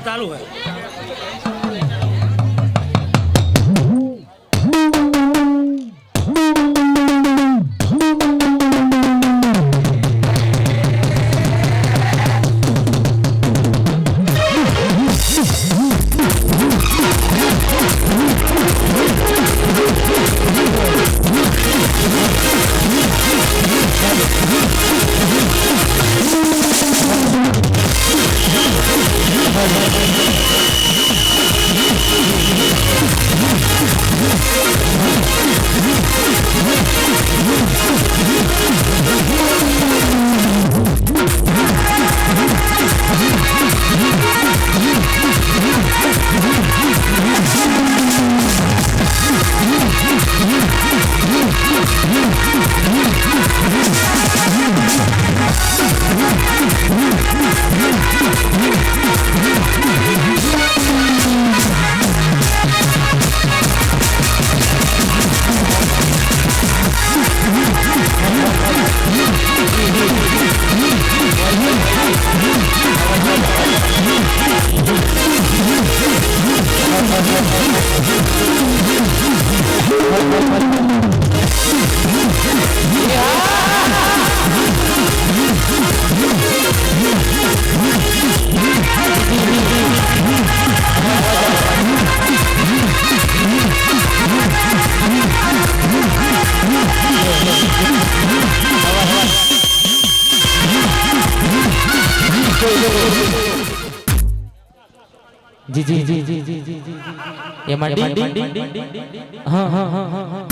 ચાલુ હોય जी जी जी जी जी जी जी ये मंडी हाँ हाँ हाँ हाँ हाँ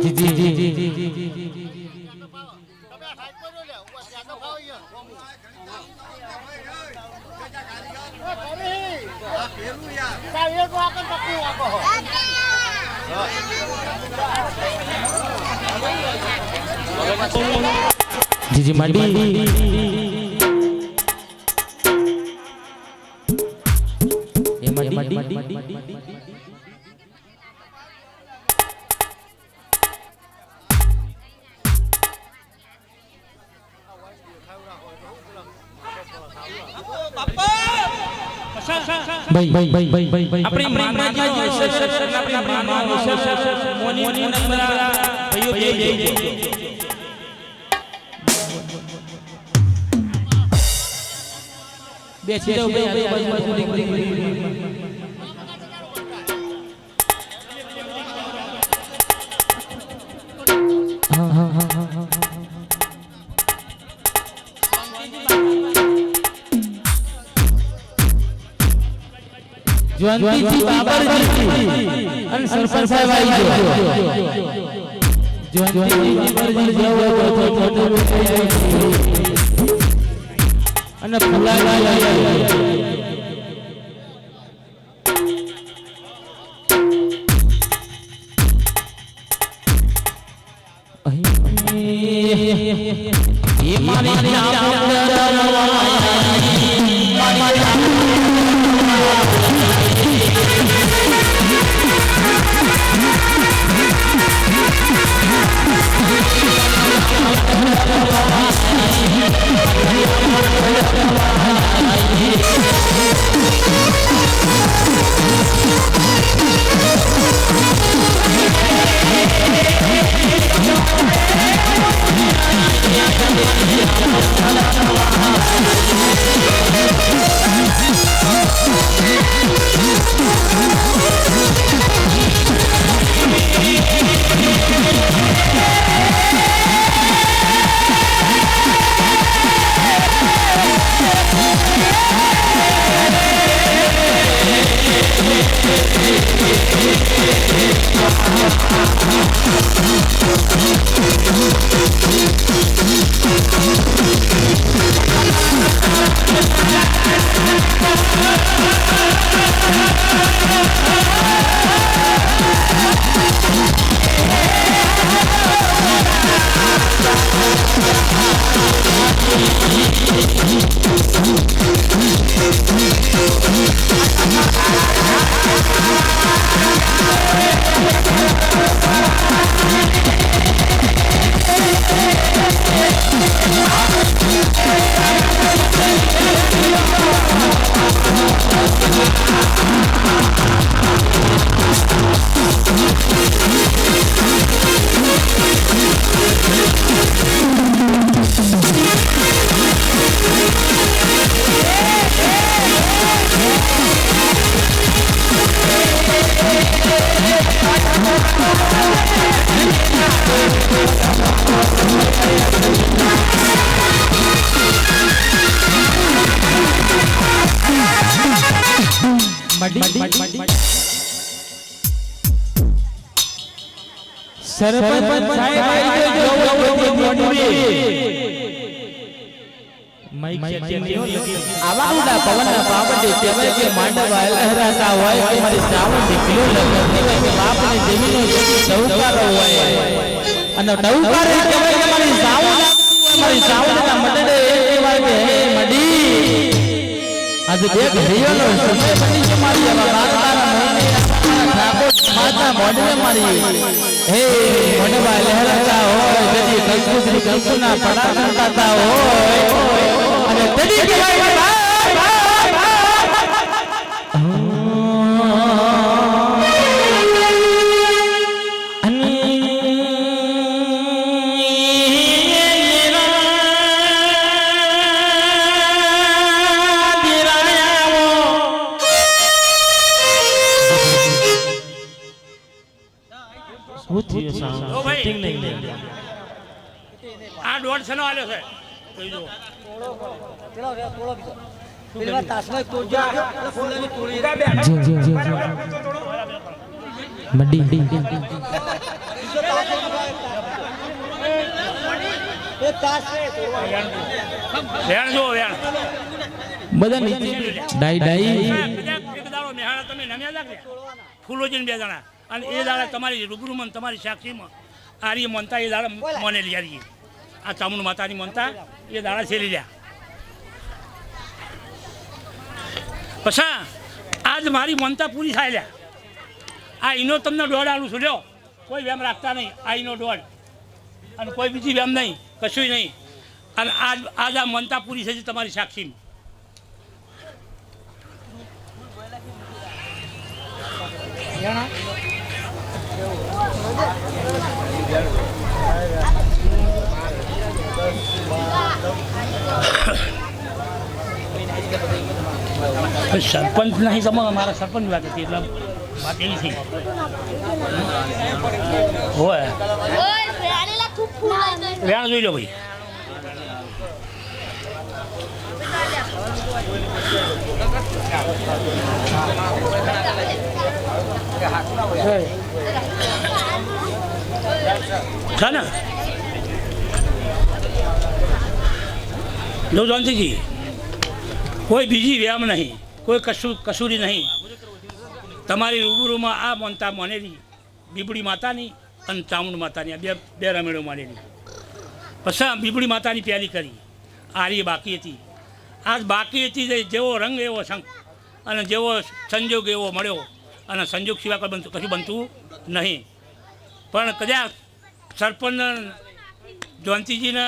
जी जी जी जी जी जी मंडी ये मंडी ભાઈ આપણી માતાજીનો વિશેષ આપણી માનો વિશેષ મોની નંદરા ભાઈઓ બેસી જાવ જયંતીજી બાબરજી અને સરપંચ સાહેબ આવી ગયો જયંતીજી બાબરજી જાવ અને ફુલાઈ એ સરપંચ સાહેબ આવાના પવનના પાવડે કહેવાય કે માંડવા લહેરાતા હોય તમારી શ્રાવણ દીકરીઓ લગતી હોય કે બાપની જમીનો ડૌકારો હોય અને ડૌકારે કહેવાય કે મારી શ્રાવણના મડડે એ કહેવાય કે હે મડી આજ દેખ રિયોનો સમય બની છે મારી માતાના મહિને ઠાકોર માતા મોઢે મારી હે મોઢવા લહેરાતા હોય જદી કંકુશ્રી કંકુના પડા કંકાતા હોય અને તદી કહેવાય કે આ દોઢ છનો આલ્યો છે પેલા તાસમાં તોડજો ફૂલની તોડી મડી એ તાસ છે વેણ જો વેણ બધા નીચે ડાઈ એક દાડો મેહાણા તમે નમ્યા લાગે ફૂલોજીને બે જણા અને એ દાડા તમારી રૂબરૂમાં તમારી સાક્ષીમાં આરી મનતા એ દાડા મોને લઈ આવીએ આ ચામુંડ માતાની મનતા એ દાડા છેલી લ્યા પછી આજ મારી મનતા પૂરી થાય લ્યા આ ઈનો તમને દોડ આલું છું લ્યો કોઈ વેમ રાખતા નહીં આ ઈનો દોડ અને કોઈ બીજી વેમ નહીં કશું નહીં અને આજ આ મનતા પૂરી થઈ છે તમારી સાક્ષી સરપંચ નહીં તમે મારા સરપંચ વાત હતી એટલે વાત એવી થઈ હોય વેણ જોઈ લો ભાઈ છે ને જો જાનતીજી કોઈ બીજી વ્યામ નહીં, કોઈ કસૂરી નહીં. તમારી રૂબરૂમાં આ માનતા માનેલી બીબડી માતાની અને ચામુંડ માતાની આ બે રમેડો માનેલી. પછી બીબડી માતાની પ્યારી કરી, આરી બાકી હતી. આજ બાકી હતી, જેવો રંગ એવો સંગ અને જેવો સંજોગ એવો મળ્યો. અને સંજોગ સિવાય કશું બનતું નહીં. પણ કદાચ સરપંચ જયંતિજીને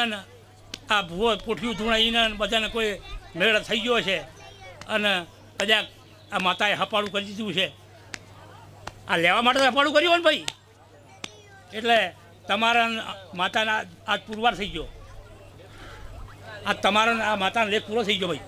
આ ભૂવો પોઠિયું ધૂણાઈને બધાને કોઈ મેળ થઈ ગયો છે અને કદાચ આ માતાએ હપાડું કરી દીધું છે. આ લેવા માટે હપાડું કર્યું હોય ને ભાઈ, એટલે તમારા માતાના આજ પુરવાર થઈ ગયો. આ તમારો આ માતાનો લેખ પૂરો થઈ ગયો ભાઈ.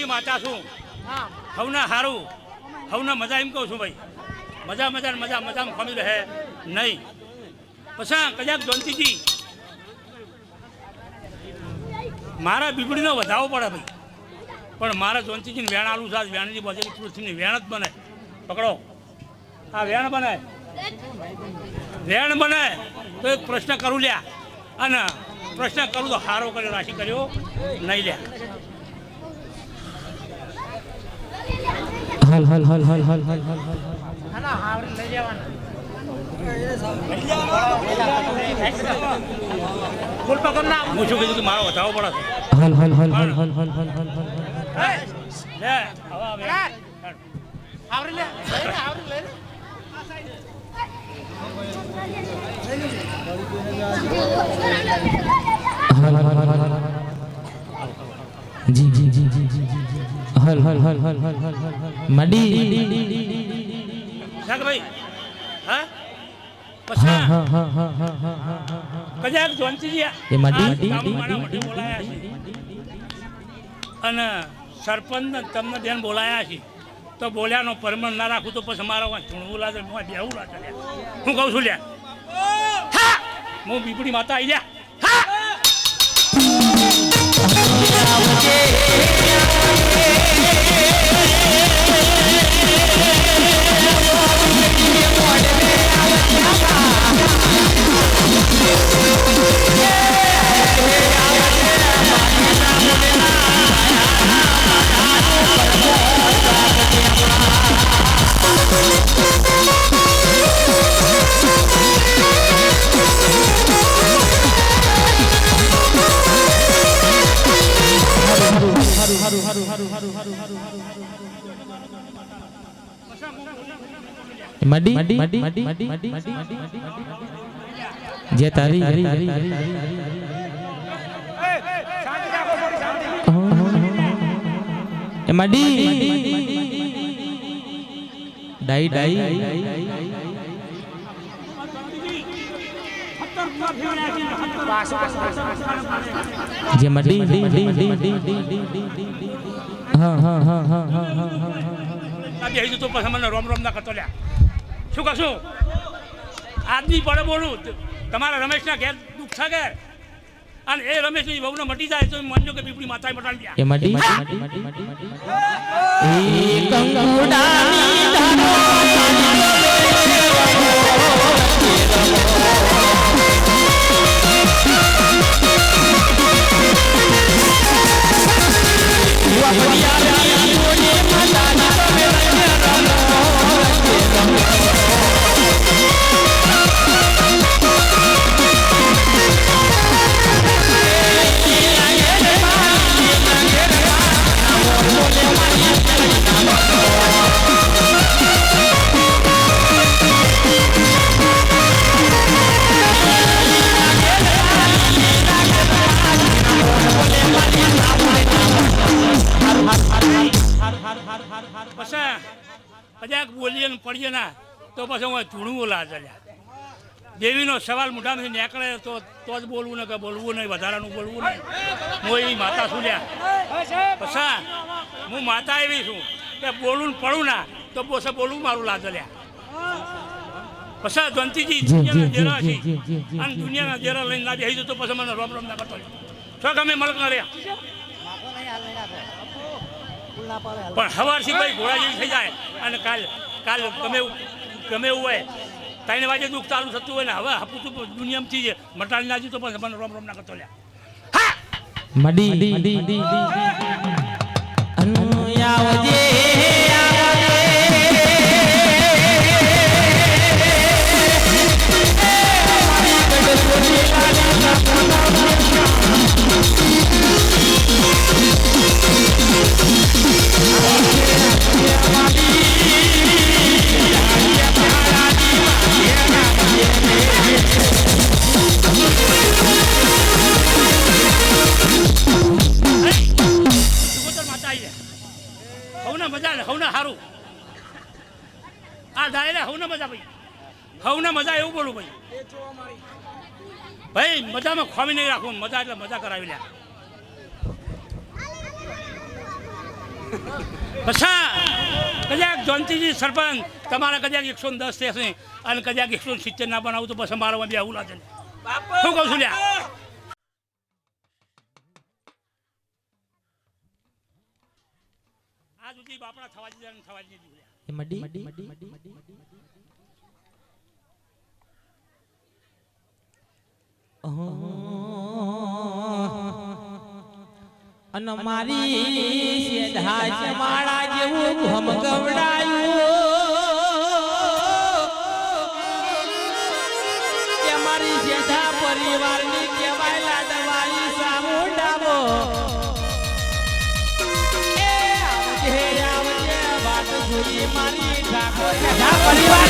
માતા છું હવના હારું હવના મજા એમ કહું છું ભાઈ. મજામાં ખમી રહે નહીં. પછી કદાચ જયંતિજી મારા બીબડીનો વધાવો પડે ભાઈ, પણ મારા જયંતિજીને વેણ આલું છે. વેણની બજેલી પૃથ્વીની વેણ જ બને. પકડો આ વેણ બને તો એક પ્રશ્ન કરું લ્યા, અને પ્રશ્ન કરું તો હારો કર્યો રાશિ કર્યો નહીં લ્યા. હલ હલ હલ હલ હલ હલ હલ હું શું કીધું કે મારો વધાવો પડે છે. હલ હલ હલ હલ હલ હલ હલ હલ જી જી જી જી જી હલ હલ હલ હલ હલ હલ હલ મડી સાગ ભાઈ હા હા હા હા હા હા હા કજાક જયંતિજી એ મડી બોલાયા છે અને સરપંચ તમને બેન બોલાયા છે. તો બોલ્યાનો પરમણ ના રાખું તો પછી મારો ચૂણવું લાગે, બેવું લાગે. હું કહું છું લ્યા, હું બીપડી માતા આવી લ્યા. મડી જે તારી એ મડી ડાઈ જે મડી હા હા હા હા હા હા તો પછી મને રોમ ના કરતો લ્યા. શું કશું આજની પડે બોલું તમારા રમેશના ઘેર દુઃખ છે કે અને એ રમેશની વહુને મટી જાય તો એમ માનજો કે પીપળી માતાએ મટાડી દે. એ મડી એ કંકુડાની ધારો કદાચ બોલીએ ને પડીએ ના તો પછી હું ધૂણું બોલા ચાલ્યા. દેવીનો સવાલ મોઢામાંથી નીકળે તો જ બોલવું ને કે બોલવું નહીં, વધારાનું બોલવું નહીં. હું એવી માતા છું લ્યા. પછી હું માતા એવી છું કે બોલું ને પડું ના તો પછી બોલવું મારું લાજ લ્યા. પછી જંતીજી દુનિયાના જેરા છે અને દુનિયાના જેરા લઈને ના બેસી તો પછી મને રોમ રોમ ના કરતો છો ગમે મલક ના રહ્યા. પણ સવારથી ભાઈ ઘોડા જેવી થઈ જાય અને કાલ ગમે એવું હોય 3 વાગે દુઃખ ચાલુ થતું હોય ને હવે હપુતું દુનિયામાંથી જ મટાડી નાખી તો પણ મને રોમ રોમ ના કરતો લ્યા. મડી અનુયાવજે હવના મજા એવું બોલું ભાઈ મજામાં ખોમી નહીં રાખવું. મજા એટલે મજા કરાવી લ્યા. પછી કદાચ જયંતિજી સરપંચ તમારા કદાચ 110 થશે અને કદાચ 170 ના બનાવું તો પછી મારા બી આવું લાગે. શું કહું છું લ્યા. આ સુધી બાપડા થવા દીધા અને મારી સેધા જમાડા જેવું ભમગવડાયું કે મારી સેધા પરિવારની કેવાય લાડવાઈ સામુંડામો એ આવજે વાત જોઈ મારી ઠાકોર સેધા પરિવાર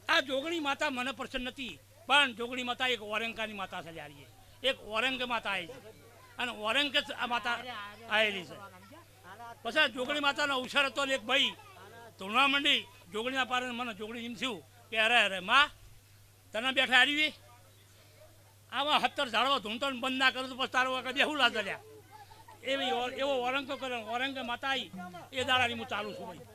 આ જોગણી માતા મને પ્રસન્ન નથી પણ જોગણી માતા એક ઓરંકાની માતા છે. એક ઓરંગ માતા આવી છે અને ઓરંગ આ માતા આવેલી છે. પછી જોગણી માતાનો અવસર હતો એક ભાઈ ધૂણવા માંડી જોગણીના પારે મને જોગણી એમ થયું કે અરે માં તને બેઠા હારી આવા 70 ઝાડવા ધૂણતો બંધ ના કરું તો પછી તારો વખત બેહું લાગે લ્યા. એવો ઓરંગ કરે ઓરંગ માતા આવી એ દાડાની હું ચાલુ છું ભાઈ.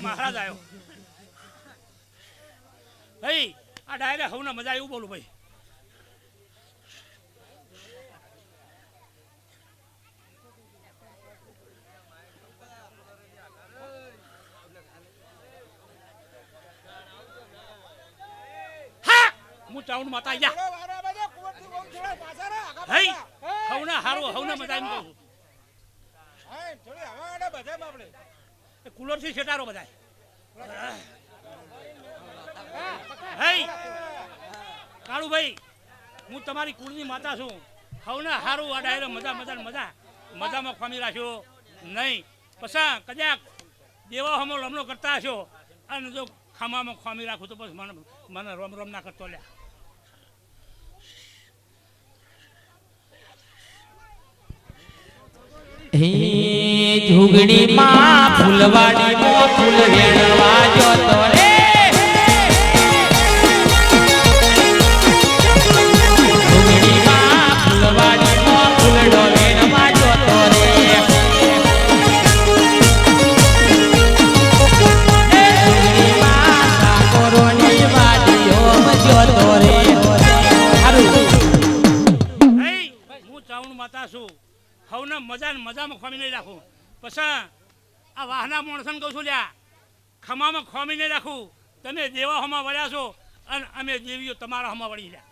મહારાજ આવ્યો ભાઈ. આ ડાયરે હવના મજા એવું બોલું ભાઈ. હું ચાઉન માતા જા હઈ હવના હારું હવના મજા એમ કહું છું કુલર થી છેટારો બધા હઈ કાળુભાઈ હું તમારી કુળની માતા છું હવના હારું આ ડાયરો મજા મજામાં ખોમી રાખ્યો નહીં પછા કદાચ દેવા હમો લમણો કરતા હશો અને જો ખામામાં ખોમી રાખું તો બસ મને રમ ના કરતો લ્યા હે ઝુગડી માં ફૂલવાડી મો ફૂલ વેણવા જોતો રે ઝુગડી માં ફૂલવાડી મો ફૂલડો વેણવા જોતો રે ઝુગડી માં સાકોરોની વાડીઓ જોતો રે હારું હું ચાવણ માતા છું હવને મજામાં ખોમી નહીં રાખું પછી આ વાહના માણસોને કહું છું લ્યા ખમામાં ખોમી નહીં રાખું તમે દેવા હમા વળ્યા છો અને અમે દેવીઓ તમારા હમા વળી ગયા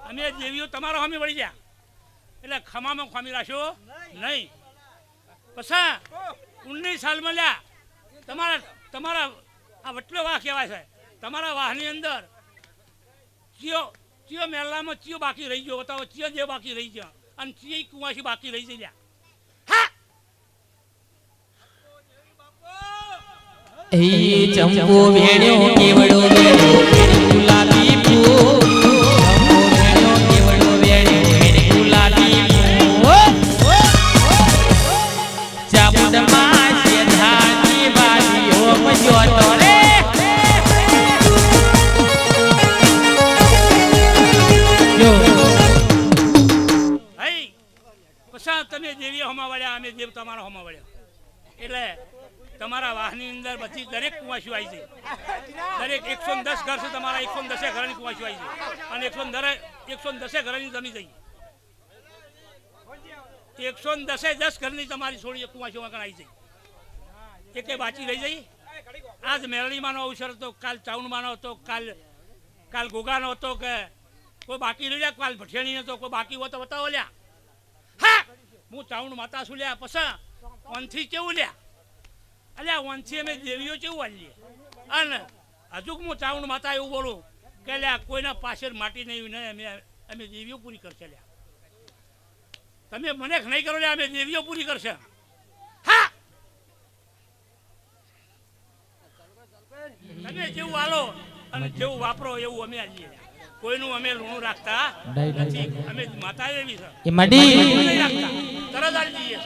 અમે દેવીઓ તમારા હમે વળી ગયા એટલે ખમામાં ખોમી રાખશો નહીં પછી 19 સાલમાં લ્યા તમારા આ વટલો વાહ કહેવાય છે તમારા વાહની અંદર ચિયો મેલામાં ચિયો બાકી રહી ગયો બતાવો ચિયો જે બાકી રહી ગયો અને ચિયો કુવાસી બાકી રહી જઈ એ ચંપો વેણ્યો કેવડો વેણ્યો ગુલાબી ફૂલ ચંપો વેણ્યો કેવડો વેણ્યો ગુલાબી ફૂલ ચાબુડમાં સેધાની વાડીઓ મજોતો રે જો હઈ પછી તમે દેવી હમા વળ્યા અમે દેવ તમારા હમા વળ્યા એટલે તમારા વાહની અંદર બધી દરેક કુવાસીઓ આવી છે દરેક 110 ઘર છે તમારા 110 ઘરની કુવાસીઓ આવી છે અને 110 ઘરની જમી જઈ 110 ઘરની તમારી છોડી કુવાસીઓ આવી છે એટલે બાચી રહી જઈ આજ મેરડીમાંનો અવસર હતો કાલ ચાઉણમાંનો હતો કાલ ગોગાનો હતો કે કોઈ બાકી રહી લ્યા કાલ ભઠિયાણી હતો કોઈ બાકી હોય તો બતાવો લ્યા હા હું ચાઉણ માતા છું લ્યા પછી વનથી કેવું લ્યા અલ્યા વનથી અમે દેવીઓ કેવું આલીએ અને હજુ હું ચાવણ માતા એવું બોલું કે લ્યા કોઈના પાછળ માટી નહીં અમે દેવીઓ પૂરી કરશે લ્યા તમે મને નહીં કરો લ્યા અમે દેવીઓ પૂરી કરશે હા તમે જેવું હાલો અને જેવું વાપરો એવું અમે આલીએ કોઈનું અમે લૂણું રાખતા નથી અમે માતા એવી છે એ મડી તરત આલી દઈએ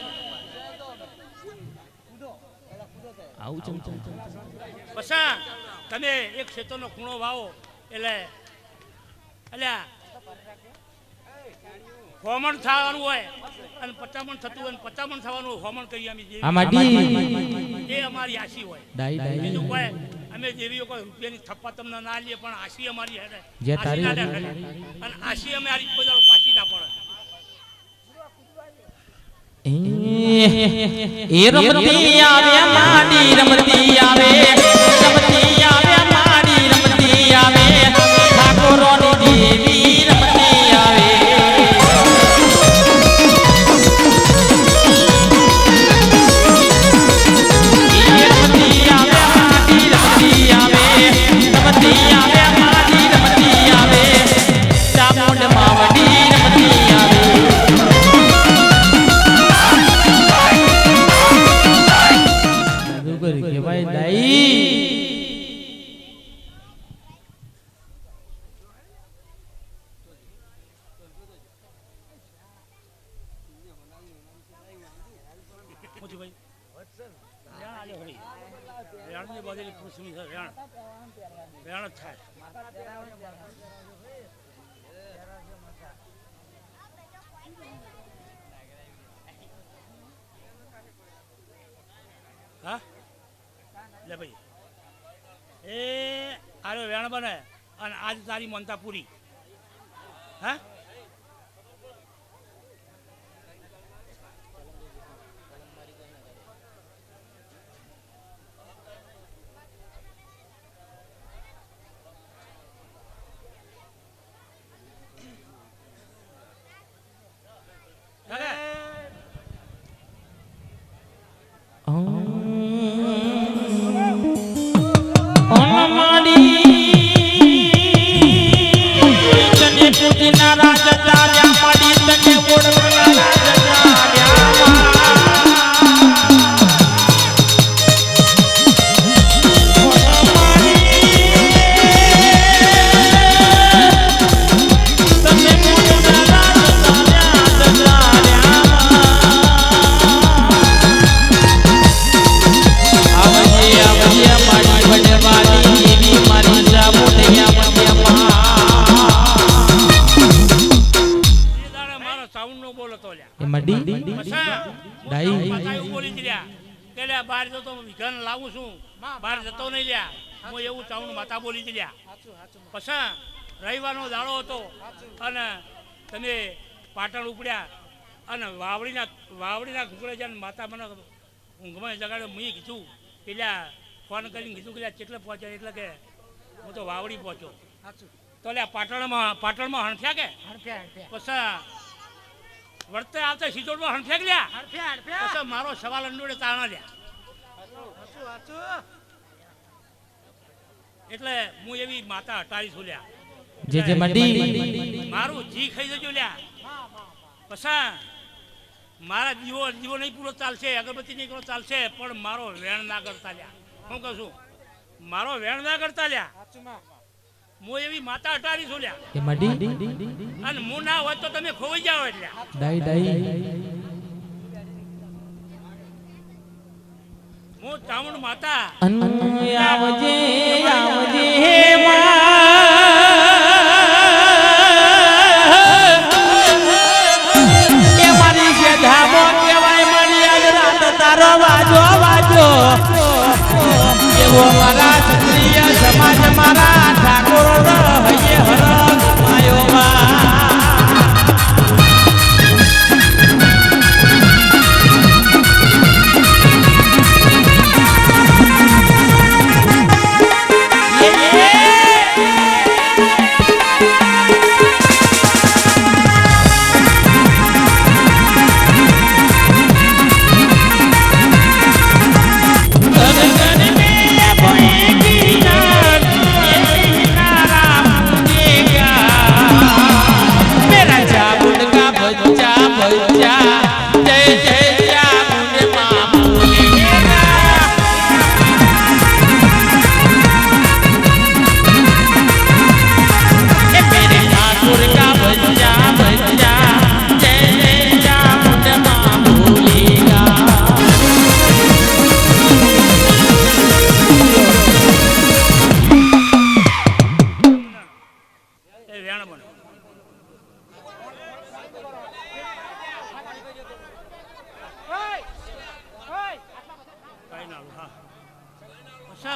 પછી તમે એક ક્ષેત્રનો ખૂણો વાવો એટલે હોમણ થવાનું હોય અને 50 મણ થતું હોય 50 મણ થવાનું હોમણ કરીએ અમે એ અમારી આશી હોય બીજું કોઈ અમે જેવીઓ કોઈ રૂપિયાની થપ્પા તમને ના લઈએ પણ આશી અમારી હેડે અને આશી અમે આ રીતે બધા પાછી ના પડે એ રમતી આવે માડી રમતી આવે માડી રમતી આવે ઠાકોરોની દેવી રમતી આવે રમતી આવે માડી રમતી આવે માડી રમતી આવે ચામુંડ માવડી રમતી આવે કે ભાઈ દાઈ હા લે ભાઈ એ આરે વેણ બને અને આજ તારી મનતા પૂરી હા બહાર જતો વિઘન લાવું છું બહાર જતો નહીં લ્યા હું એવું ચાઉણ માતા બોલી હતી લ્યા પછી રવિવારનો દાડો હતો અને તમે પાટણ ઉપડ્યા અને વાવડીના ઘૂંકડે જઈને માતા મને ઊંઘમાં જગાડે મેં કીધું પેલા ફોન કરીને કીધું કે કેટલે પહોંચ્યા એટલે કે હું તો વાવડી પહોંચ્યો તો લ્યા પાટણમાં હણફ્યા કે પછી વર્તે આવતા સિજોડમાં હણફેક લ્યા પછી મારો સવાલ અંડોડે તાણા લ્યા એટલે હું એવી માતા હટાવી છું લ્યા જે મડી મારું જી ખાઈ જજો લ્યા પછી મારા દીવો નહીં પૂરો ચાલશે અગરબત્તી નહીં પૂરો ચાલશે પણ મારો વેણ ના કરતા લ્યા હું કહું છું મારો વેણ ના કરતા લ્યા હું એવી માતા હટાવી છું લ્યા એ મડી અને હું ના હોય તો તમે ખોવાઈ જાઓ એટલે ડાઈ હું ચામુંડ માતા આવજે મારી છે ધાબો કેવાય મારી આજ રાત તારો વાજો એવો મારા ક્ષત્રિય સમાજ મારા ઠાકોર હૈયે હરખ માયો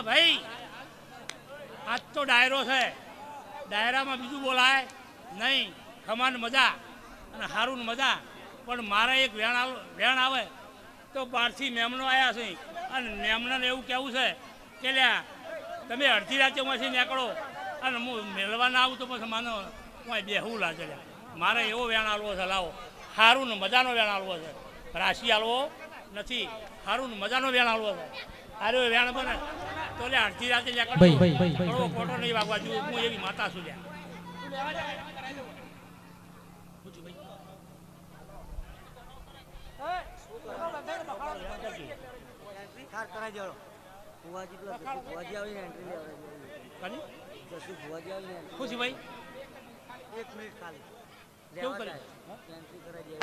ભાઈ આજ તો ડાયરો છે ડાયરામાં બીજું બોલાય નહીં ખમાન મજા અને હારું મજા પણ મારે એક વેણ આવે તો બહારથી મેમનો આવ્યા છે અને મેમનાને એવું કહેવું છે કે લ્યા તમે અડધી રાત્રેમાંથી નીકળો અને હું મેળવા ના આવું તો પછી માનો હું બેહવું લાગે લ્યા મારે એવો વેણ આલવો છે લાવો હારું ને મજાનો વેણ આલવો છે રાશિ આલવો નથી હારું ને મજાનો વેણ આલવો છે અરે વેણ બને તો લે અડધી રાતે નીકળો ખોટો નહીં વાગવા જોઈએ હું એવી માતા છું લ્યા ખુશીભાઈ એક મિનિટ ખાલી કેવું કરે એન્ટ્રી કરાવી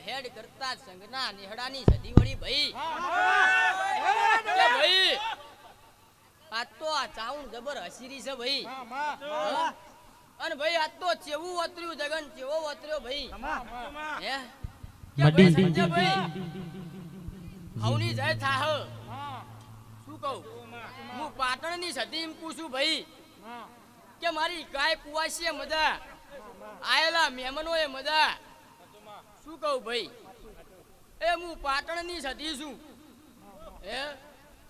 હેડ કરતા સંગના નિહડાની સદી વળી ભાઈ કે ભાઈ આ તો આ ચાઉન જબર હસીરી છે ભાઈ અને ભાઈ આ તો ચેવું વતર્યું જગન ચેવો વતર્યો ભાઈ હે કે ભાઈ સમજે ભાઈ હવની જય થાહ શું કહું હું પાટણની સદી એમ પૂછું ભાઈ કે મારી ગાય કુવાસીએ મજા આયેલા મહેમાનોએ મજા શું કહું ભાઈ એ હું પાટણની સદી છું હે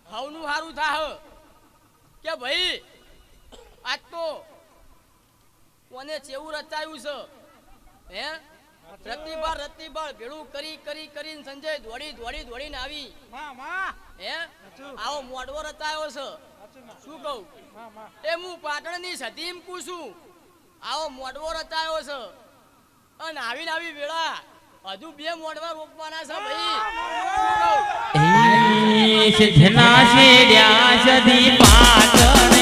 હવનું હારું થાહ કે ભાઈ આજ તો કોને ચેવું રચાયું છે હે રતિબાર ભેળું કરીને સંજય દોડીને આવી હે આવો મોડવો રચાયો છે શું કહું એ હું પાટણની સદી એમ પૂછું આવો મોડવો રચાયો છે અને આવી વેળા હજુ 2 મોડવા રોપવાના છે ભાઈ એ સિદ્ધના શેડ્યા સદી પાટણ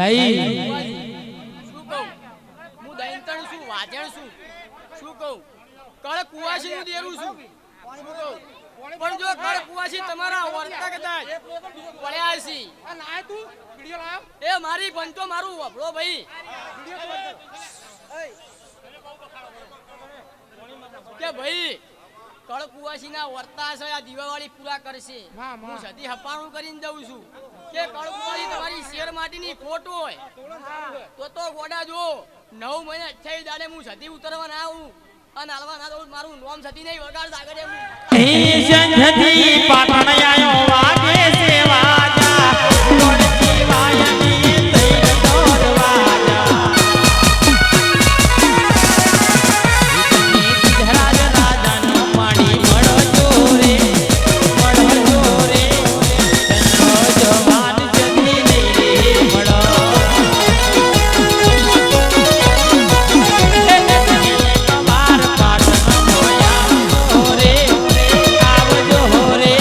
આયો શું કહું હું દૈંતણ છું વાજણ છું શું કહું કળ કુવાસી નું દેરું છું શું કહું પણ જો કળ કુવાસી તમારા વર્તા કદાચ પડ્યા છે એ મારી બંતો મારું વફળો ભાઈ કે ભાઈ કળ કુવાસી ના વર્તા છે આ દિવાળી પૂરા કરશે હું સદી હપાણું કરીને જઉં છું કે કળકુવાળી તમારી શેર માટીની ખોટ હોય તો ગોડા જો 9 મહિના 28 દાડે હું સદી ઉતરવા ના આવું અને હાલવા ના દઉં મારું નામ સદી નહીં વગાડ આગળ એ સંધતી પાટણ આયો વાગે છે વાજા કોડતી વાયની તૈર દોર વાજા ધરાજ રાજાનો પાણી મળો જોરે જવાન જતી નહીં મળો તમાર પાટણ મોયા રે આવજો રે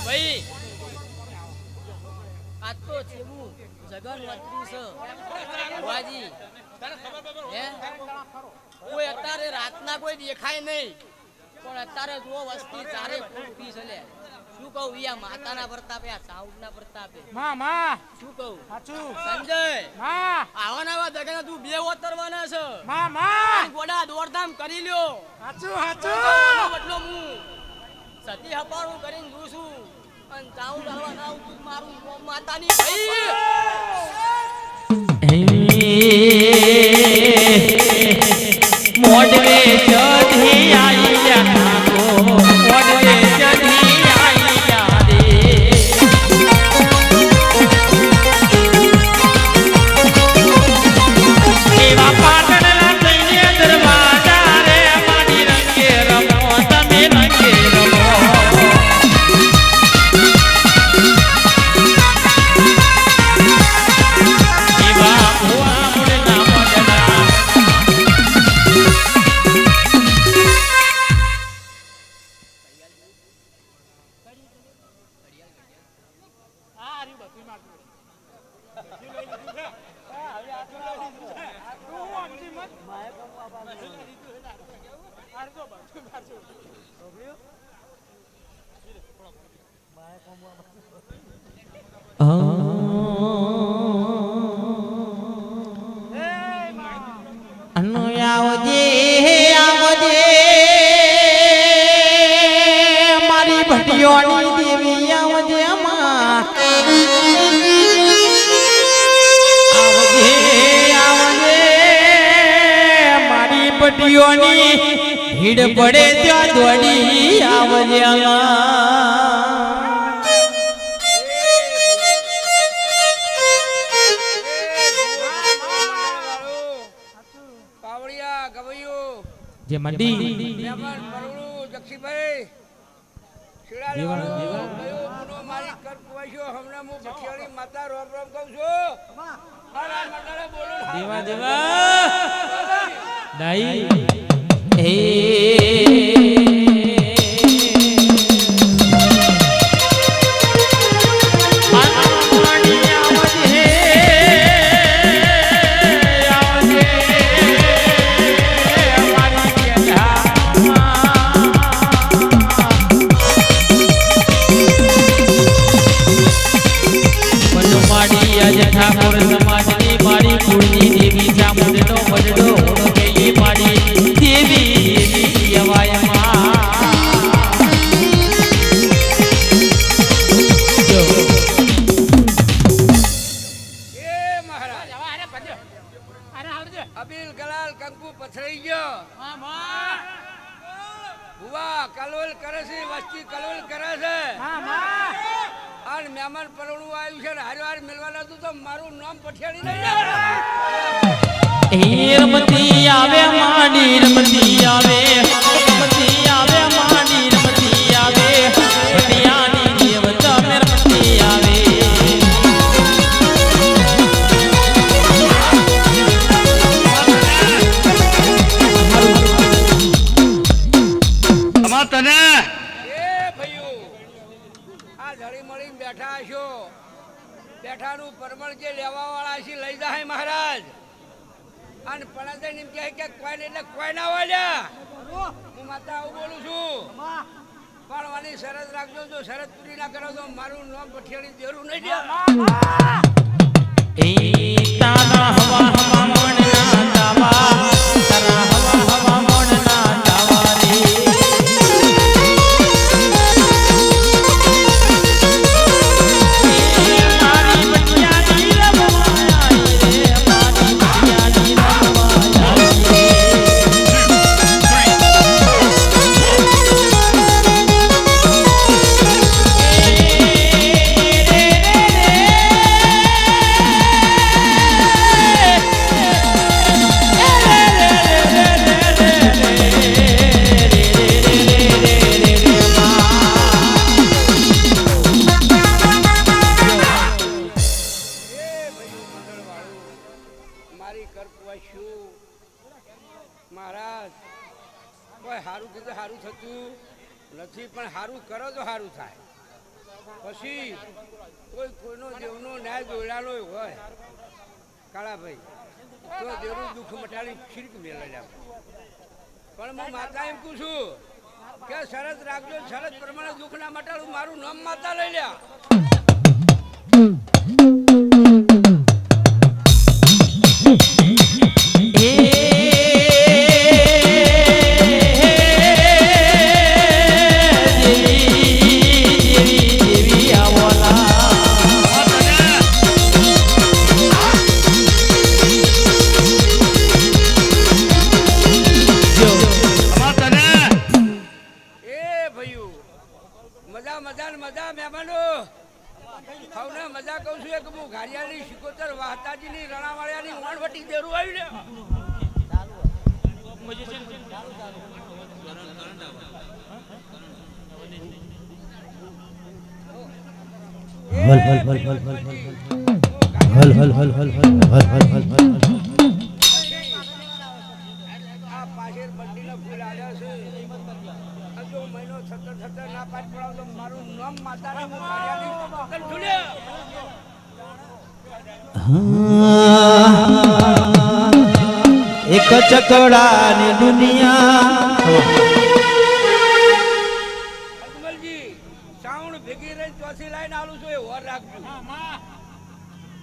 ભાઈ આ તો છેવું જગન વતરું છે ભુવાજી હે કોઈ અત્યારે રાતના કોઈ દેખાય નહીં પણ અત્યારે જો વસ્તી ચારે ફૂટતી છે લે શું કહું યા માતાના પ્રતાપે આ સાઉન્ડના પ્રતાપે માં શું કહું સાચું સંજય માં આવા નવા દગના તું બે ઉતરવાના છે માં ગોડા દોડધામ કરી લ્યો સાચું બદલો હું સતી હપારું કરીને જોઉં છું અને ચાઉં લાવવા ના તું મારું માતાની ભાઈ મોડવે ચઢી આયા નાગો મોડવે ચઢી આયા રે એવા પાટણના કઈને દરવાજા રે મારી રંગે રમો તમે રંગે રમો એવા ભુવા મુડના મોડના મારી ભટિયોની દેવી આવજે આવજે મારી ભટિયોની ભીડ પડે ત્યાં દોડી આવજે પાવડિયા ગવૈયો જે મંડી મહેમાન પરવડું જક્ષીભાઈ શિરાળીવાળો ગયો પુનો મારી કર કુવાશ્યો હમણાં હું ભખિયાળી માતા રોમ રોમ કહું છું મારા મંડળે બોલું દેવા દાઈ એ ઠાકોર સમાજની મારી કુળની દેવી ચામુંડનો મડડો ઓળખેલી મારી દેવી અબીલ ગલાલ કંકુ પથરાઈ ગયો ભુવા કલોલ કરે છે વસ્તી કલોલ કરે છે અને મહેમાન પરણું આવ્યું છે ને હારવાર મેળવાના તું તો મારું નામ પઠિયાળી નહીં રમતી આવે માડી રમતી આવે રમતી આવે માડી રમતી આવે ભટિયાની દેવતા મે રમતી આવે તને એ ભાઈઓ આ ધડી મળીને બેઠા છો બેઠાનું પરમળ જે લેવા વાળા છે લઈ જાય મહારાજ અને પણાદન એમ કહે કે કોઈ એટલે કોઈ ના વાળ્યા હું માતા આવું બોલું છું પણ વાની શરત રાખજો જો શરત પૂરી ના કરો તો મારું નામ પઠિયાળી દેરું નહીં દે તારા હવા હવા મણના દાવા તારા હવા હવા મણના દાવા રે મારી બટિયાની રમવાઈ રે મારી બટિયાની રમવાઈ મારી કરકવાશું મહારાજ કોઈ સારું કીધું સારું થતું નથી પણ સારું કરો તો સારું થાય પછી કોઈનો દેવનો ન્યાય દોડાનો હોય કાળાભાઈ તો દેવનું દુઃખ મટાડી ખીરક મેળવે પણ હું માતા એમ કહું છું કે શરત રાખજો શરત પ્રમાણે દુઃખ ના મટાડું મારું નામ માતા લઈ લ્યા મજા મહેમાનો હવને મજા કહું છું કે હું ઘારિયાની શિકોતર વાહતાજીની રણાવાળિયાની વણવટી દેરું આવ્યું આ પાછળ બંડીનો ફૂલ આવ્યા છે જો મહિનો છત્તર ના પાઠ પડાવ તો મારું નામ માતાની હું ઘારિયાની શિકોતર ઢૂંઢ્યા એક ચકડાની દુનિયા અજમલજી સાઉન્ડ ભેગી રહી ચોથી લાઈન આલું છું એ હોર રાખજો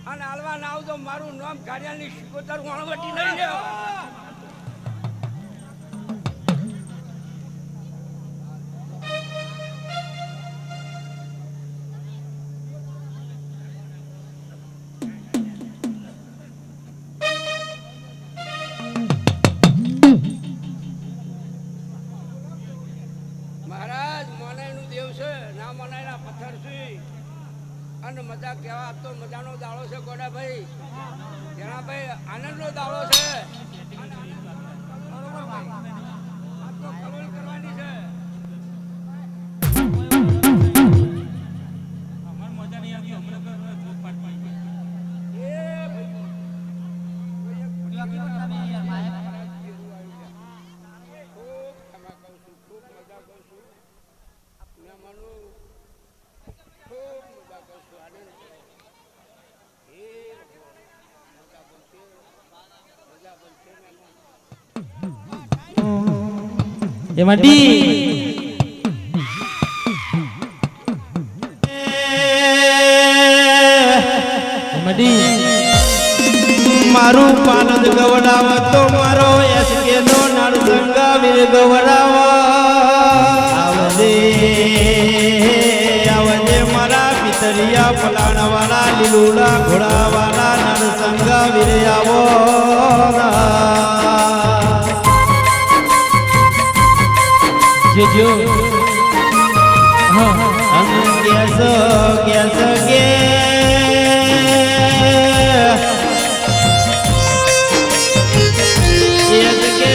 અને હાલવા ના આવ તો મારું નામ ઘારિયાની શિકોતર વણવટી નહીં લ્યો મહારાજ મોનાઈનું દેવ છે ના મોનાઈના પથ્થર છે અને મજા કહેવા તો મજાનો દાડો છે ગોડાભાઈ જેણાભાઈ આનંદનો દાડો છે આ તો કબૂલ કરવાની છે એમાં ડી મારું પાલન ગવડાવ તો મારો એસકે નો નરસંગા વીર ગવડાવ આવજે આવજે મારા પિતરિયા પલાણવાળા લીલુડા ઘોડાવાળા નરસંગા વીર આવો જો ગેસ ગે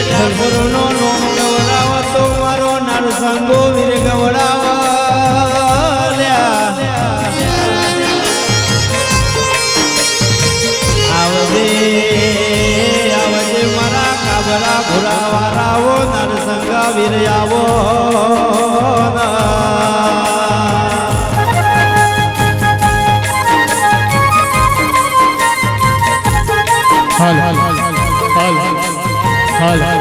ઠાકોરનો નોમ ગવડાવ તો મારો નરસંગો વીર ગવડાવ આવજે આવજે મારા કાબરા ભુરાવાળાઓ નરસંગા વીર આવો હાલ હાલ હાલ હાલ हाल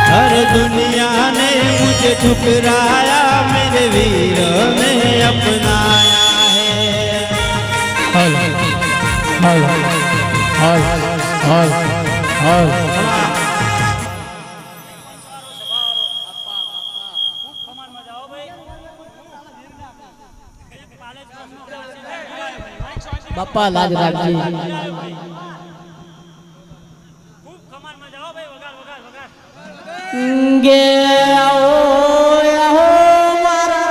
हर दुनिया ने मुझे ठुकराया मेरे वीर ने अपनाया है हाल हाल हाल हाल हाल બાપા લાજ રાખજી ખૂબ ખમાનમાં જાઓ ભાઈ વગાડ વગાડ વગાડ ગે આવો આવો મારા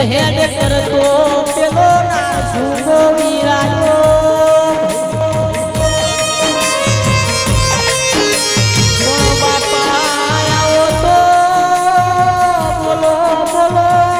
હેડ કરતો પેલો ના સુગો વીરાયો બોલો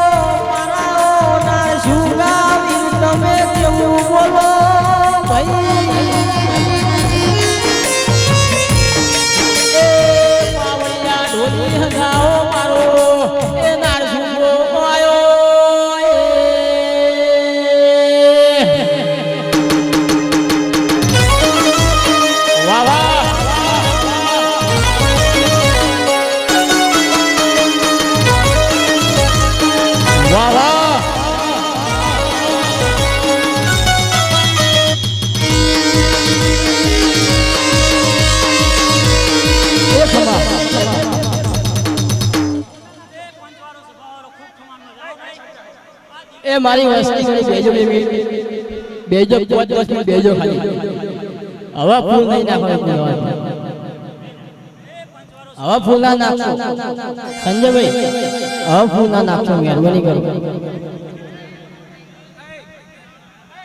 એ મારી વસ્તી કરી બેજો બેજો 5 મિનિટ બેજો ખાલી હવે ફૂલ નહીં નાખો હવે ફૂલ ના નાખો સંજયભાઈ હવે ફૂલ ના નાખો મહેરબાની કરો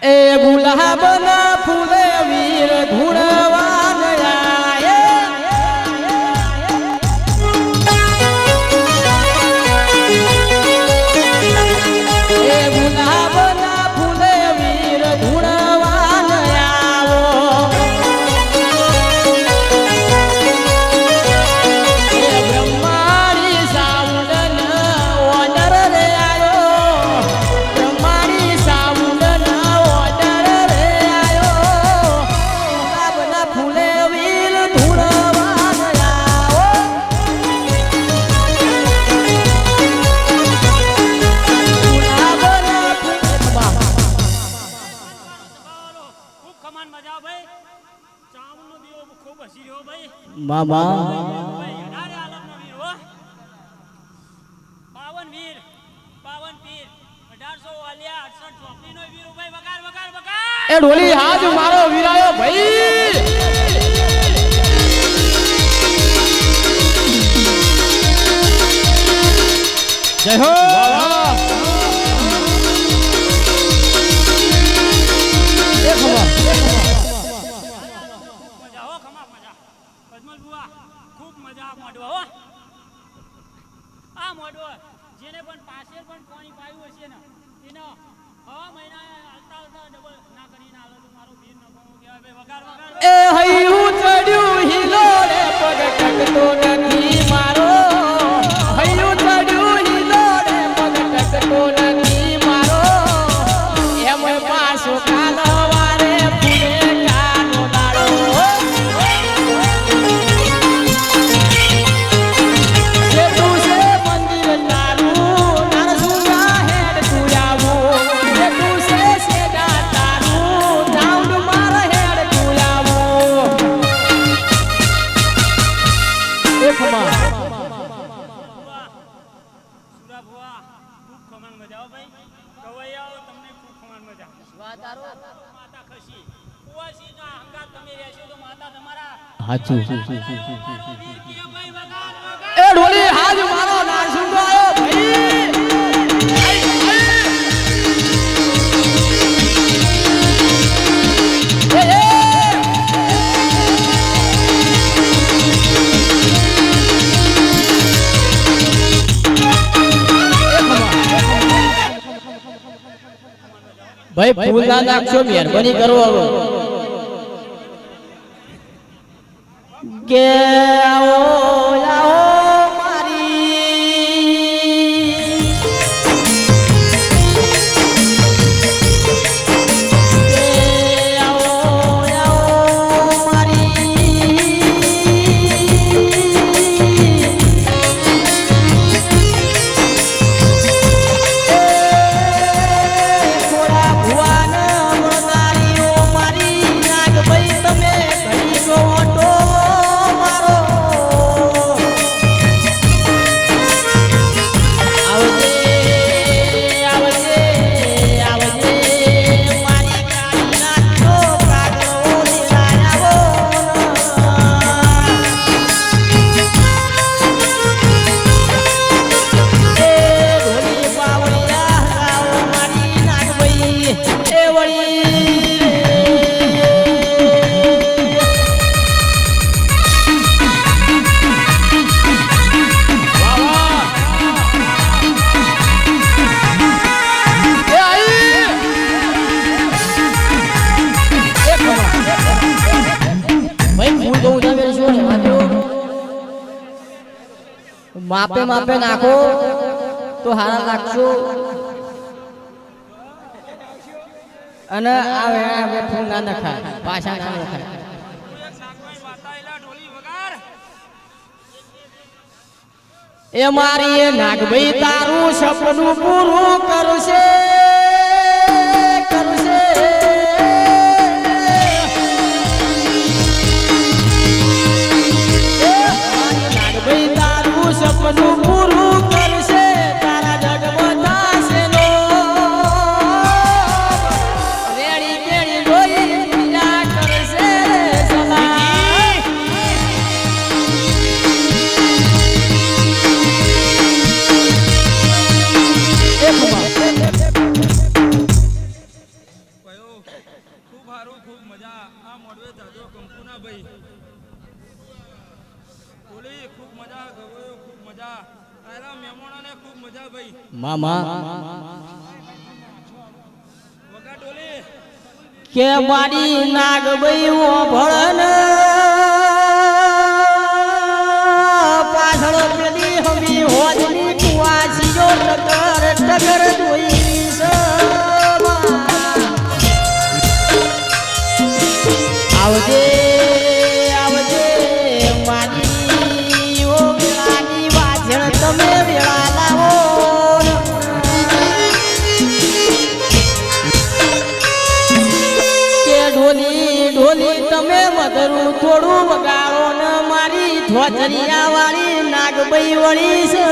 એ ગુલાબના ફૂલે વીર ધૂળવાન મામા એ ઢોલી હાજ મારો વીરાયો ભાઈ જય હો જેને પણ પાછળ પણ પાણી પાયું હશે ને એનો 6 મહિના હાલતા ડબલ ના કરીને હાલો તો મારો વીર ન કહેવાય ભાઈ વગાર વગાર એ હૈયું ચડ્યું હિલોડે પગ ટકતો નથી મારો હૈયું ચડ્યું હિલોડે પગ ટકતો નથી મારો એમ પાછો કાલવારે ફૂલે કાનો દાડો જે તું છે મંદિર તારું નારસુંગા હેડ તું આવું જે તું છે સેડા તારું જાઉં મારા હેડ તું આવું એકમાં સુરા ભુવા ખૂબ ખમણ મજા આવો ભાઈ કવૈયાઓ તમને ખૂબ ખમણ મજા માતા ખસી કુવાસી ના હંગાત તમે રહેશો તો માતા તમારા હાચું વીર ભાઈ વગાર વગાર એ ઢોલી હાજ મારો નારસુંગો આયો ભાઈ ભાઈ ફૂલ ના નાખશો મહેરબાની કરો હવે કે આવો આવો મારી કે આવો આવો મારી થોડા ભુવાન મનારીઓ મારી નાગ ભાઈ તમે ઘડી નો ઓટો મારો આવજે આવજે આવજે મારી કાળી નાચો કાગળો દિલાયાવો એ ઢોલી પાવળિયા આવો મારી નાગ ભાઈ એ વળી માપે માપે નાખો તો હારા લાગશો અને આવે ફૂલ ના નખાય પાછા ના નખાય એ મારી એ નાગભાઈ તારું સપનું પૂરું કરશે કરશે એ મારી નાગભાઈ તારું સપનું પૂરું કરશે તારા જગમાં થશે નો મામા કે મારી નાગબઈ ઓ ભળન પાછળ પેલી હમી હોજની કુવાસીઓ ટકર ટકર જોઈ આવજે આવજે મારી ઓ વેળાની વાજણ તમે વેળા લાવો કે ઢોલી ઢોલી તમે મધરું થોડું વગાડો ને મારી ધ્વજરિયા વાળી નાગબઈ વળી છે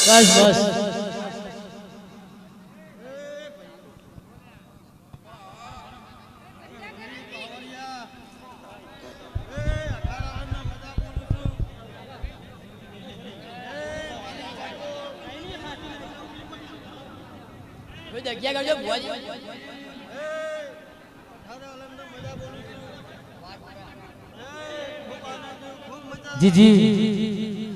બસ બસ જગ્યા કરજો ભુવાજી જી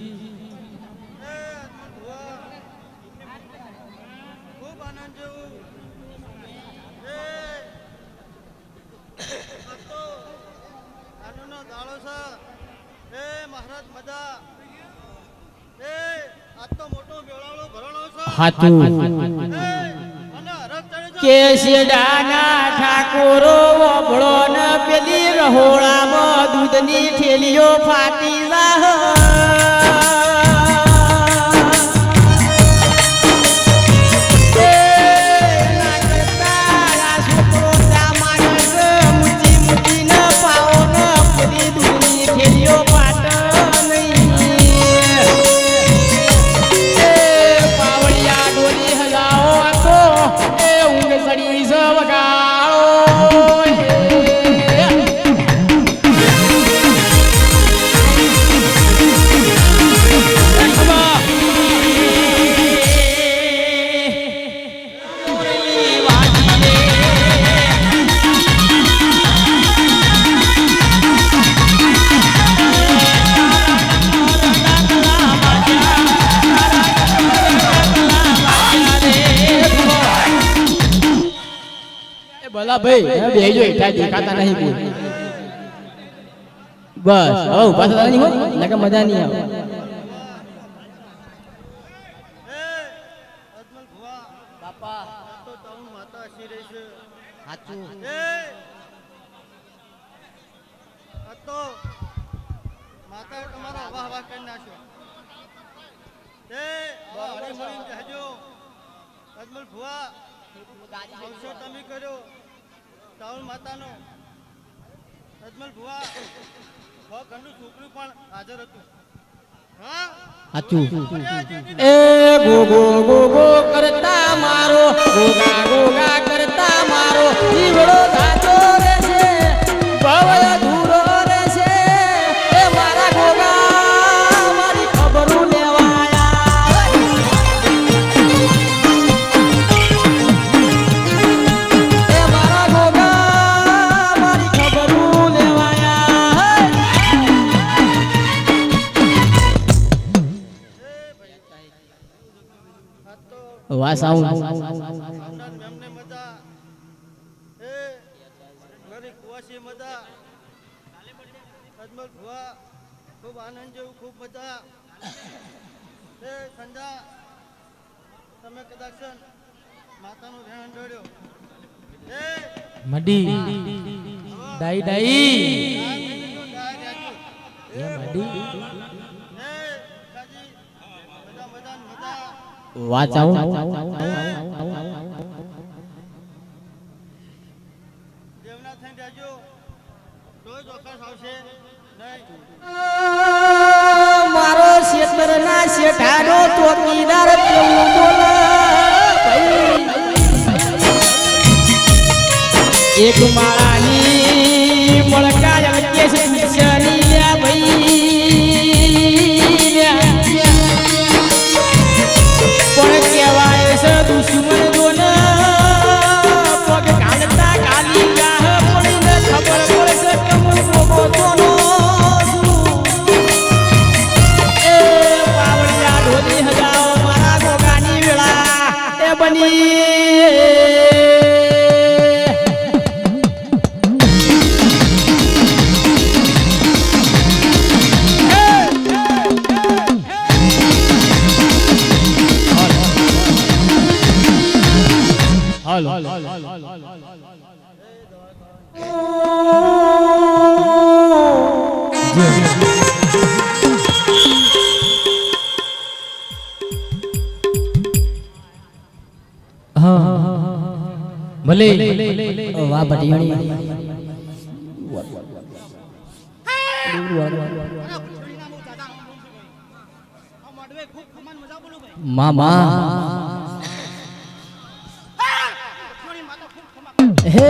હાથું કે શેડાના ઠાકોરો વભળો ન પેલી રહોળામાં દૂધની થેલીઓ ફાટી ભલા ભાઈ બેજો હેઠા દેખાતા નહીં કોઈ બસ હવે ઉભા થતા નહીં હોય નકર મજા નહીં આવે બાપા તો તાઉન માતા છે સાચું એ આ તો માતાએ તમારો વાહ વાહ કરી નાખ્યો. એ હળી મળીને કહેજો અજમલ ભુવા અવસર તમે કર્યો રાહુલ માતાનો. અજમલ ભુવા ઘરનું છોકરું પણ હાજર હતું. હા સાચું એ ગોગો ગોગો કરતા મારો ગોગા ગોગા કરતા મારો જીવડો થાતો રહેશે ભવ અધૂરો રહેશે એ મારા ગોગા મારી ખબરું લેવાયા એ મારા ગોગા મારી ખબરું લેવાયા વાહ સાઉન્ડ એમને મજા. એ મારી કુવાસી મજા. અજમલ ભુવા ખૂબ આનંદ જેવું ખૂબ મજા. એ સંજા તમે કદાચ માતાનું ધ્યાન જોડ્યો. એ મડી ડાઈ ડાઈ એ મડી કાજી મજા મજા મજા. વાહ સાઉન્ડ દેવના થઈને રહેજો. કોઈ ચોક્કસ આવશે નહીં. મારો ક્ષેત્રના શેઠાનો ચોકીદાર કેવું બોલે ભાઈ એક માળાની મળકા કેસ પૂછની લ્યા ભાઈ પણ કહેવાય છે દુશ્મન દોના પગ કાઢતા કાલી ગાહ પડીને ખબર પડશે કે હું બોબો તોનો છું એ પાવડિયા ઢોલી હજાઓ મારા ગોગાની વેળા એ બની હાલો ભલે વાહ ભટિયાણી મામા હે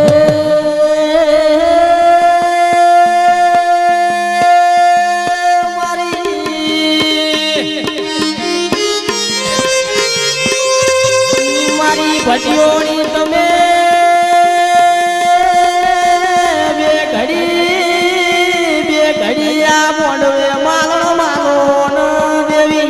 મારી ભટિયોણી તમે બે ઘડી આ મોડવે માલણ માનો દેવી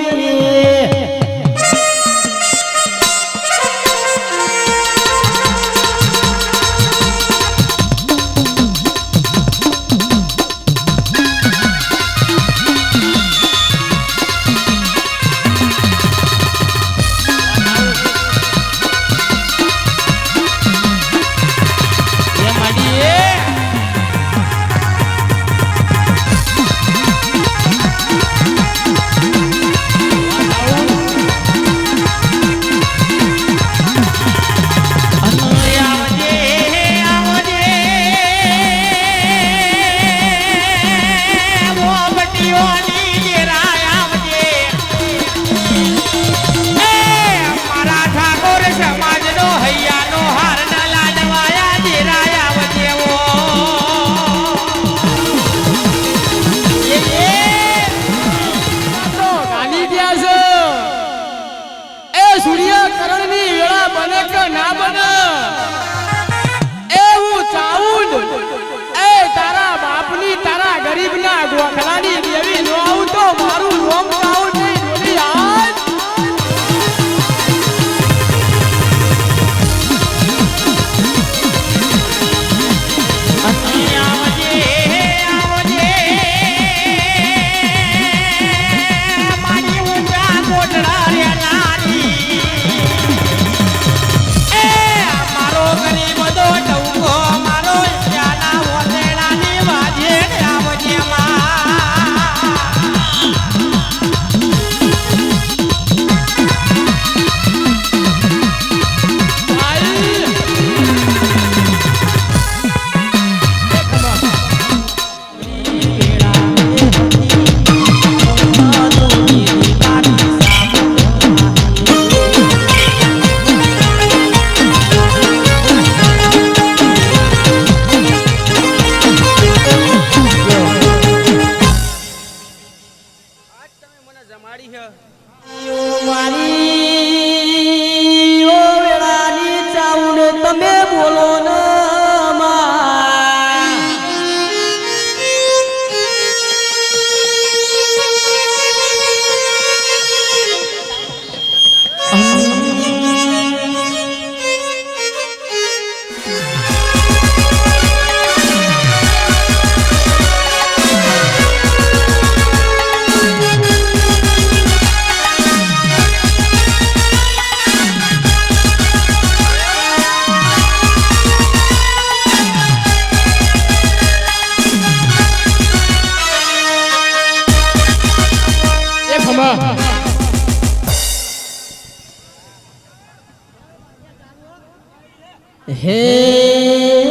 હે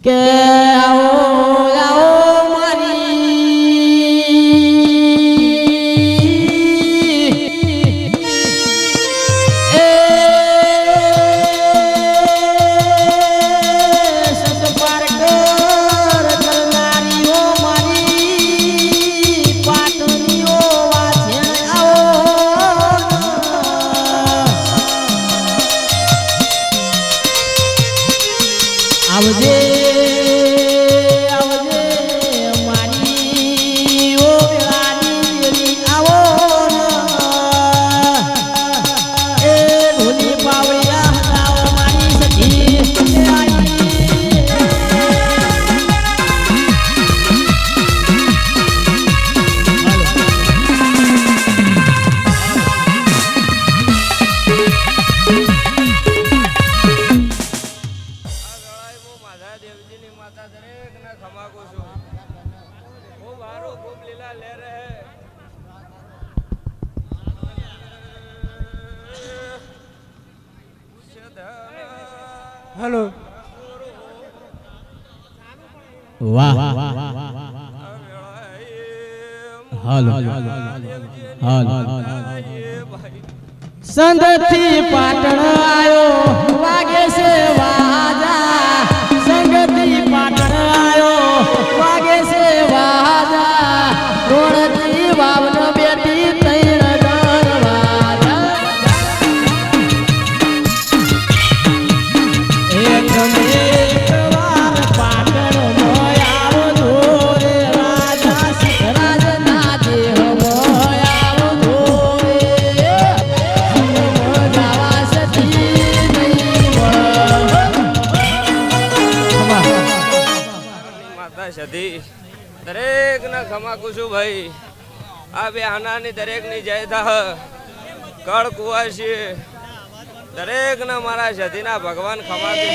કે આવો આવજે આવજે મારી ઓ વેળાની આવો એ ઢોલી પાવડિયા હટાવો મારી સખી દેવજીની માતા દરેક ને ખમાગું છું. ખૂબ હારું, ખૂબ લીલા લે રહે. હેલો વાહ હાલો સંગથી પાટણ આયો વાગે છે વાજા સંગથી પાટણ આયો વાગે છે વાજા રોડથી વાવન બેટી તૈણ દરવાજા એક વાર પાટણ મોયાવો ધોરે રાજા સિદ્ધરાજ ના દેહ મોયાવો ધોરે જાવા સતી નહીં માતા સધી દરેક ને ખમાગું છું ભાઈ. આ બે આનાની દરેક ની જય થાહ. કળ કુવાસી દરેક ને મારા સધીના ભગવાન ખમાગું.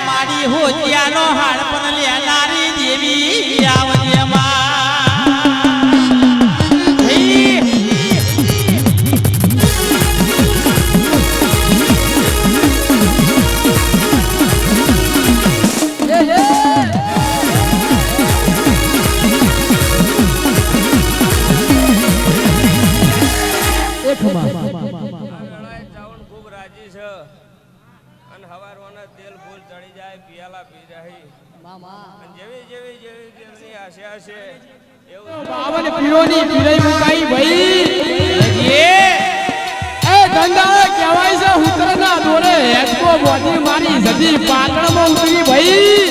મારી હોતિયાનો હાડ પણ લેનારી દેવી આવજે ચાવણ ખૂબ રાજી છે અને હવારવાના તેલ ફૂલ ચડી જાય પિયાલા પી જાય. અને જેવી જેવી જેવી જેમની આશા છે એવું બાવન પીરોની પીરાઈ મુકાઈ ભાઈ એ ગંગા કહેવાય છે ઉતરના દોરે હેચકો બોધી મારી સદી પાટણમાં ઉતરી ભાઈ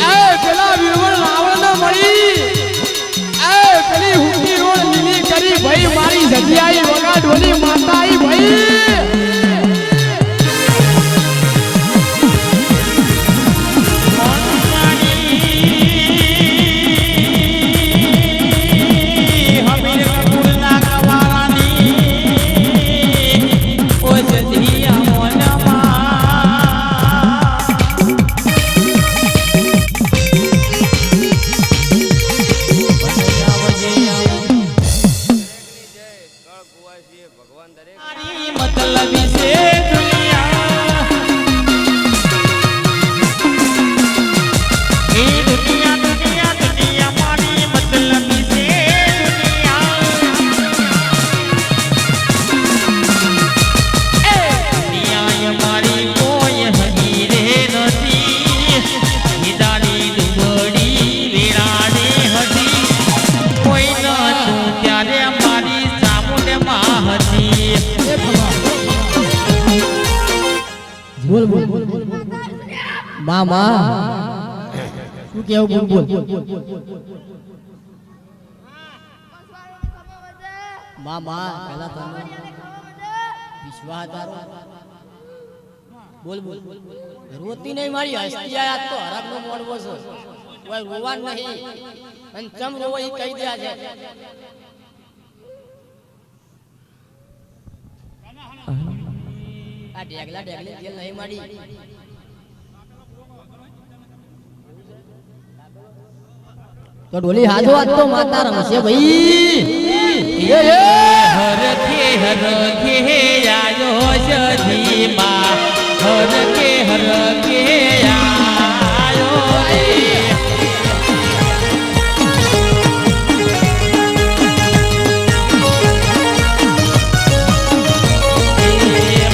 એ પેલા વીરવણ રાવણ ન મળી એ પેલી હુંડી રોડ લીલી કરી ભાઈ મારી સદી આઈ વગા ઢોલી માતા આઈ ભાઈ ભગવાન દરેક મતલબી છે દુનિયા એ દુનિયા દુનિયા દુનિયા મારી મતલબી છે દુનિયા એ દુનિયા મારી કોઈ હગી રે નથી હિદાની દુબડી વેરાડે હતી કોઈ ન તું ત્યારે મારી સામુંડ માં હતી બોલ બોલ મામા શું કેવું બોલ મામા પહેલા તો વિશ્વાસ તારો બોલ બોલ રોતી નહીં મારી હસ્તી આયા તો હરાક નો મોડવો છે કોઈ રોવાન નહીં અને ચમ રોવો ઈ કહી દે છે આ ઢેગલા ઢેગલી તેલ નહીં મારી તો ઢોલી હાજો આજ તો માતા રમશે ભાઈ હર કે આયો સધી માં હર કે આયો રે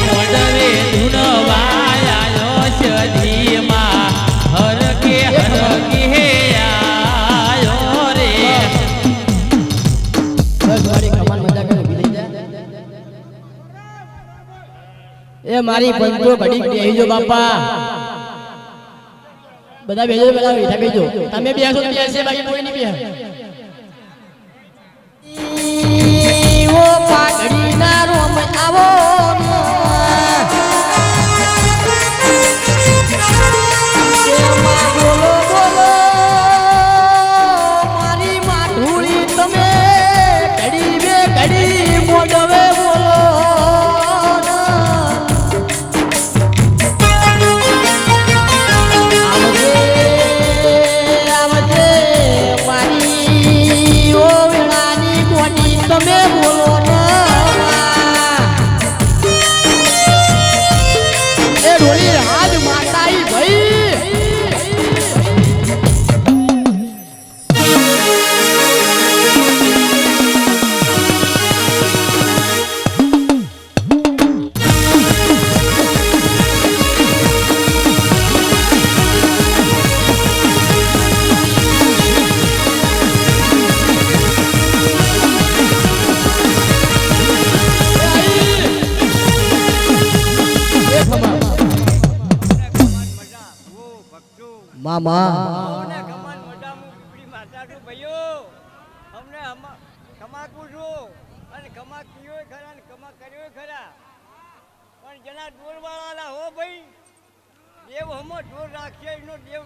મોડવે ધૂણવાયો સધી માં હર કે આયો રે બસ મારી કમાન મજા કરે ભીલી જા એ મારી પંતો ઘડી બેહી જો બાપા બધા બેજો બધા બેઠા બેજો તમે બેસો બેસે બાકી કોઈ નહીં બેસે ઓ પાઘડી ના રોમ આવો બોલો બોલો મારી માધુરી તમે ઘડી બે ઘડી મોડવે બોલો આવજે મારી ઓ વેણાની મોટી તમે બોલો એ ઢોલી રાજ માતાઈ ભાઈ મામા અમને કમાન મોઢામાં ઉપડી માતાડું ભાઈઓ અમને કમાકું છું અને કમા કીયો ખરા ને કમા કર્યો ખરા પણ જેના ડોર વાળા હો ભાઈ દેવ હમો ડોર રાખશે એનો દેવ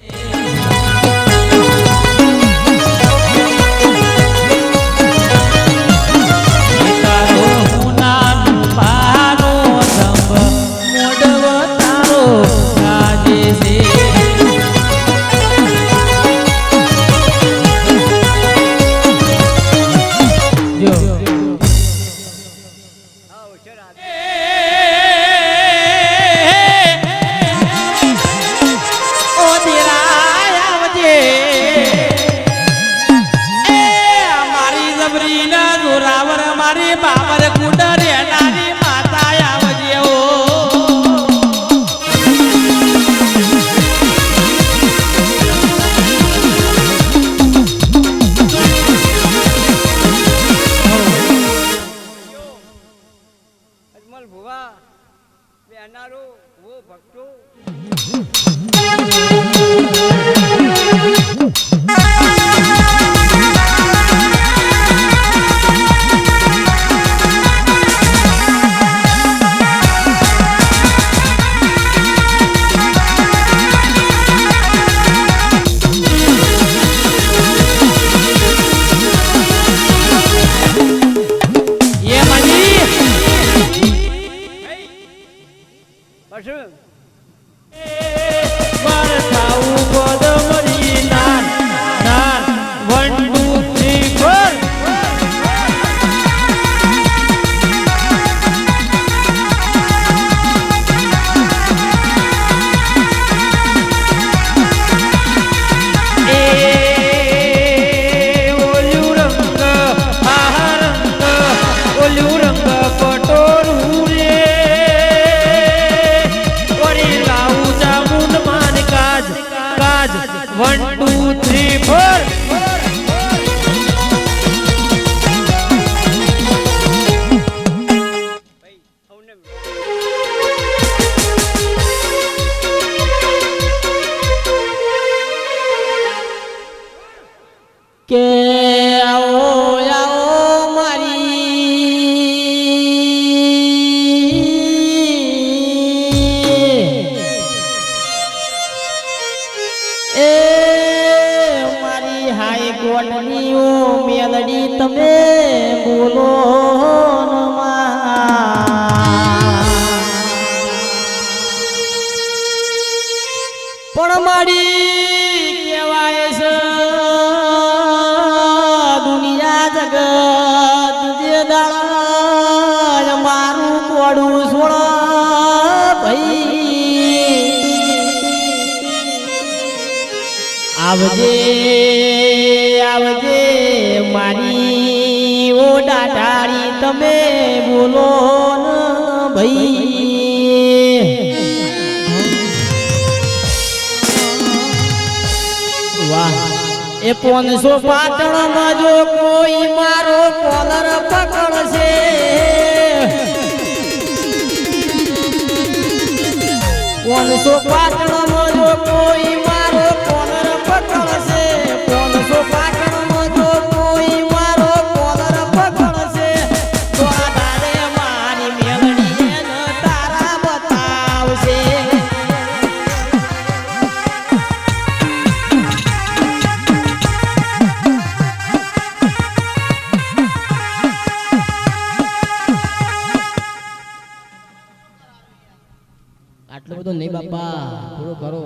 તારો હુના પારો સંભ મોડવ તારો રાજે છે જો હા ઓછરા ઓ દિરાય આવજે એ મારી જબરી ના જોરાવર મારી બાબર કુંડર નાની માતા આવજે ઓ અજમલ ભુવા બેનારો વો ભક્તો ये मनी બસ બરસાઉ ગોદમરી નાન નાન 1 2 3 4 એ ઓલ્યુ રંગ આહ રંગ ઓલ્યુ રંગ પટોળું રે ઓરી લાઉ જામુન માન કાજ કાજ 1 2 3 4 ભાઈ અમને કે આવો આવો મારી એ મારી હાઈ કોટની ઓ મેલડી તમે બોલો ન પણ મારી કહેવાય છે દુનિયા જગત જે દાળ મારું કોડું છોડ ભાઈ આવજે આવજે મારી ઓ દાઢાળી તમે બોલો ન ભાઈ વાહ એ 500 પાટણમાં જો કોઈ મારો કોલર પકડશે 500 પાટણમાં જો કોઈ મારો કોલર પકડશે 500 પાટણમાં જો કોઈ મારો કોલર પકડશે તો આ તારે મારી મેલડી એને તારા બતાવશે આટલું બધું નહીં બાપા થોડું કરો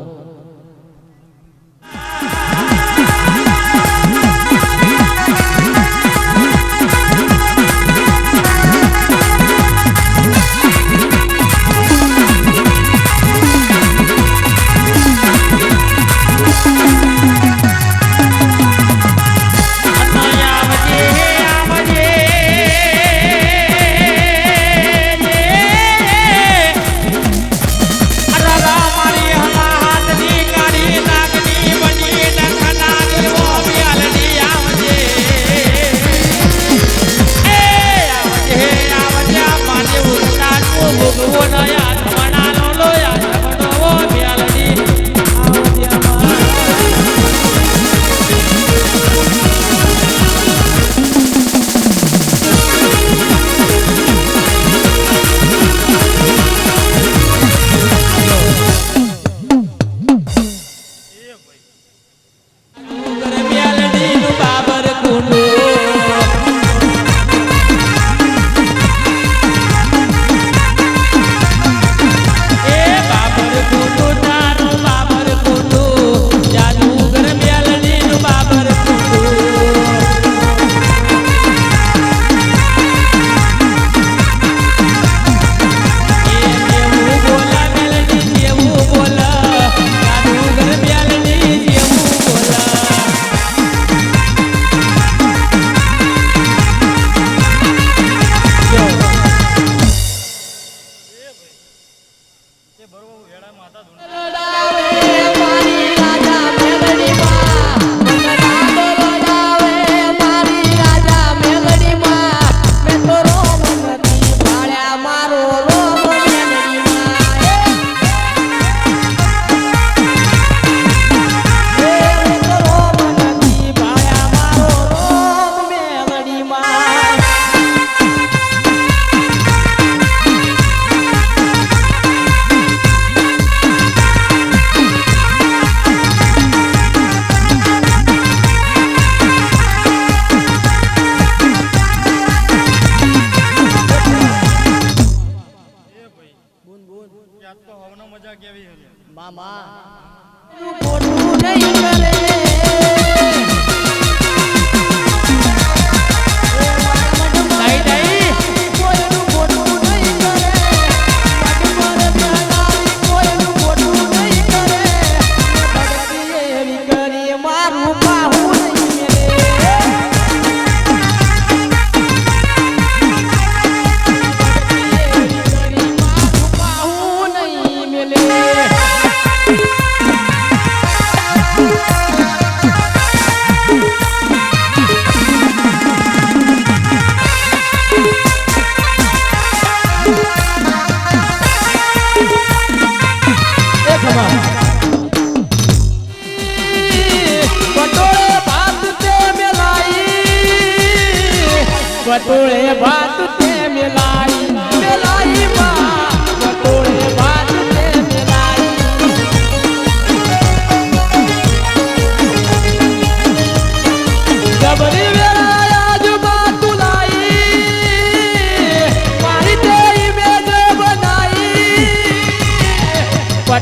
પટોળે ભાત તે મેલાઈ મેલાઈ માં પટોળે ભાત તે મેલાઈ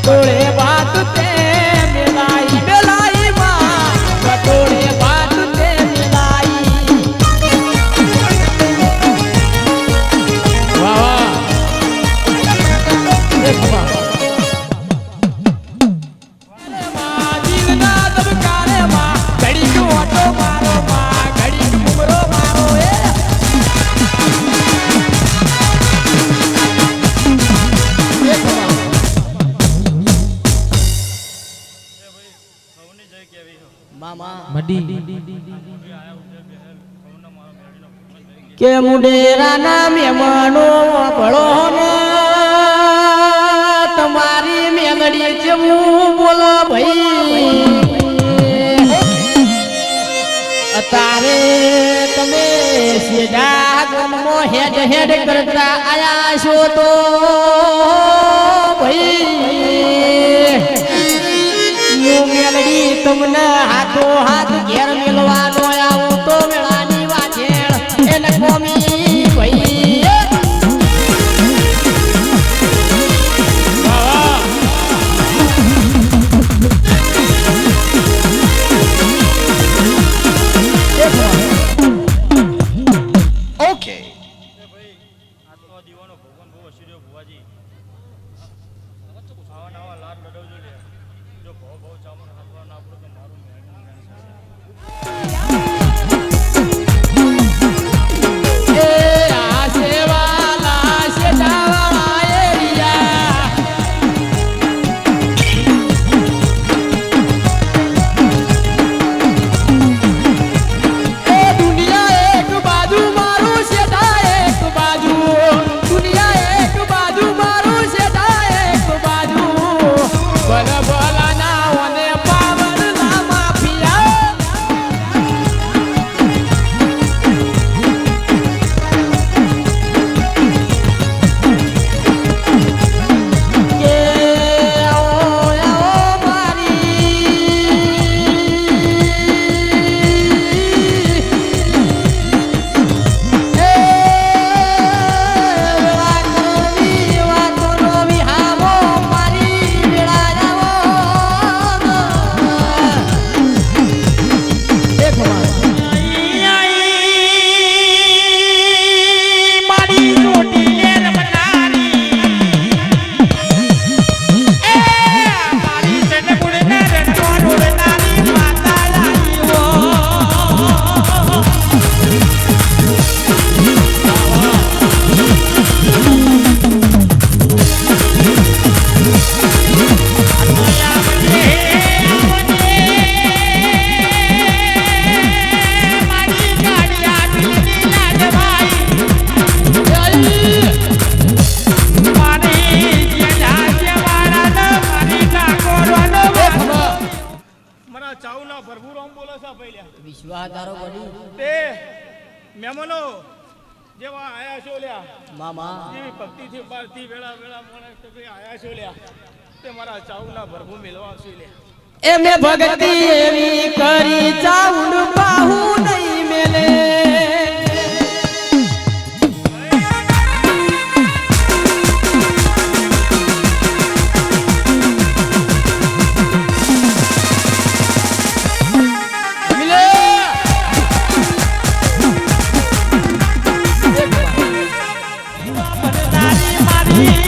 પટોળે વાત તે મિલાઈ મિલાઈ માં પટોળે વાત તે મિલાઈ વાહ વાહ એક માં જીવના દબકારે માં ઘડી ઓટો મારો માં ઘડી ઘુમરો મારો એ મામા મડી કે મુડેરાના મહેમાનો ભળો ને તમારી મેલડી જેવું બોલો ભાઈ અત્યારે તમે સીધા ગમો હેડ હેડ કરતા આયા છો તો ભાઈ મેલડી તમને હાથો હાથ ઘેર મેળવાનો આવું તો મેળાની વાછેણ એને કોમી ભાઈ વિશ્વાસ તારો બની તે મહેમાનો જેવા આયા છો લ્યા મામા જેવી ભક્તિથી બારથી વેળા વેળા માણસ તો ભાઈ આયા છો લ્યા તે મારા ચાઉના ભરભૂ મેળવા છે લ્યા એમે ભક્તિ એવી કરી ચાઉંડ બાહુ નહીં મેલે આવજે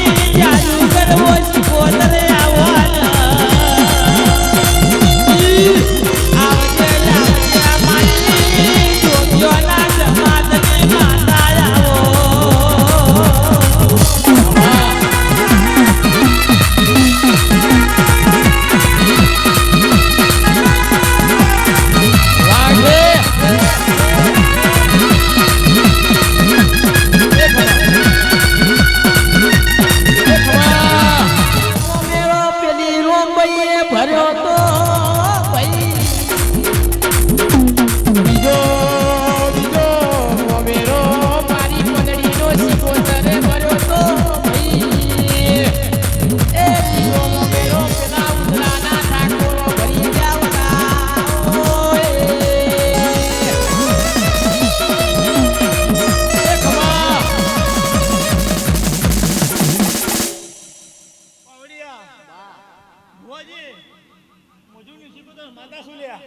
માતા શું લ્યા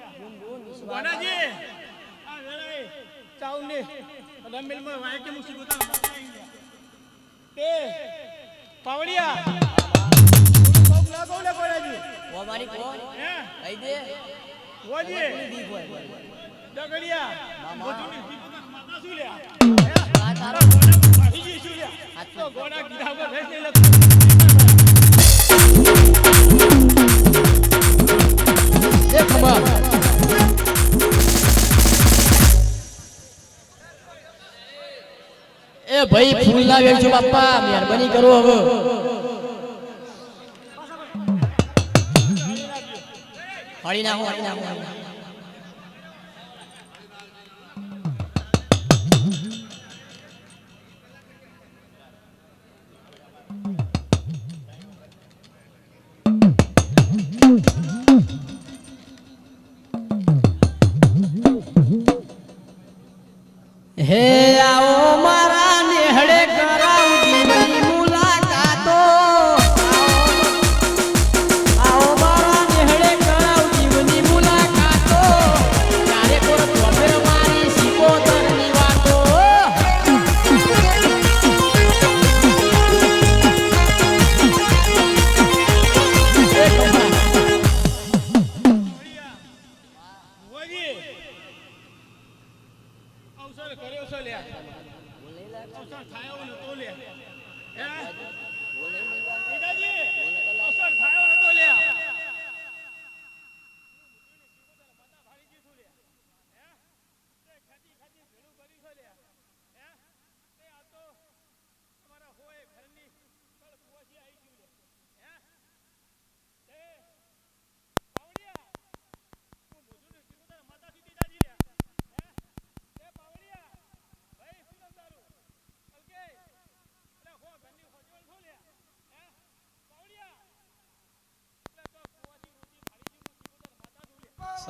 ગોનાજી આ વેળાએ ચાઉને રમેલમાં વાય કે મુસી ગોતા તે પાવડિયા કોક લાગો લે ગોનાજી ઓ મારી કો હે લઈ દે ઓજી ડગડિયા મોજુની માતા શું લ્યા આ તારો હીજી શું લ્યા આ તો ગોના કીધા વગર રેસ નહીં લગતું એ ખબર એ ભાઈ ફૂલ ના વેચો બાપા મહેરબાની કરો હવે હળી નાખો હે આવો મારા નેહડે કરાવ જીવની મુલાકાતો આવો મારા નેહડે કરાવ જીવની મુલાકાતો ત્યારે કોર ખબર મારી સિકોતરની વાતો ઓજી અવસર કર્યો છે લ્યા અવસર થાયો નતો લે હે પિતાજી અવસર થાયો નતો લ્યા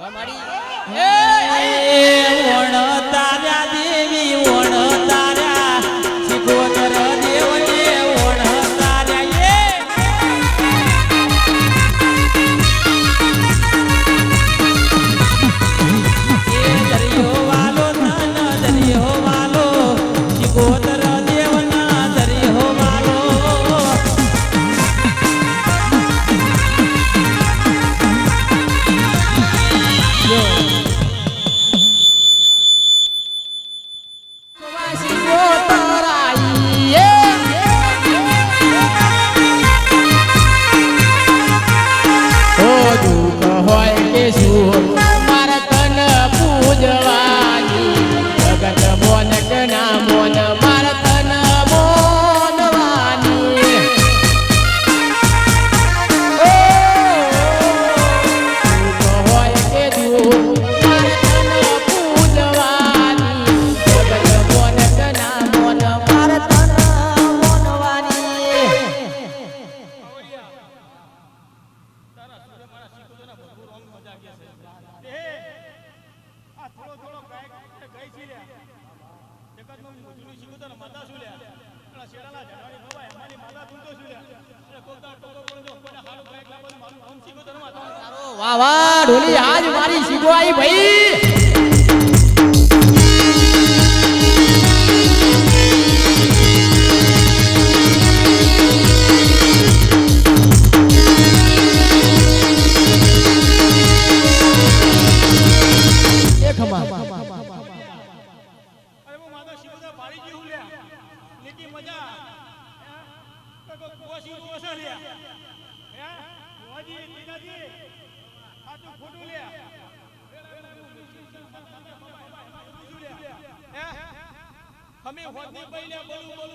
મારી ઓણ તાર્યા દેવી ઓણ તાર્યા સિકોતર દેવને ઓણ તાર્યા એ દરિયો વાલો નન દરિયો વાલો સિકોતર દેવના દરિયો વાલો વાહ વાહ ઢોલી આજ મારી શીખો આવી ભાઈ અરે હું માતા શિવદા પાડી જી હું લ્યા લેકી મજા તો કોશી કોશા લ્યા હે ઓજી પિતાજી આ તો ફોટો લ્યા હે હમે હોદની બઈલ્યા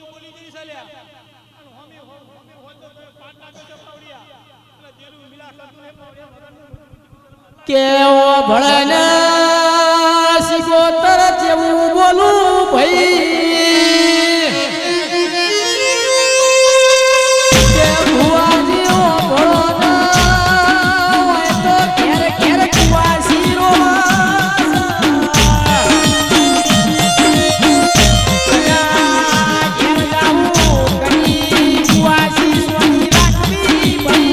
બોલી જી સલ્યા અને હમે હોદ તો પાટ નાખો છે પાવડિયા એટલે તેરું મિલા કરતું હે પાવડિયા કેવો ભળન સિકોતર જેવું બોલું ભાઈ કે ભુવાજીઓ ભળન હોય તો ઘેર ઘેર કુવાસીરો ઘેર જાવું કની કુવાસી સોની રાખવી ભાઈ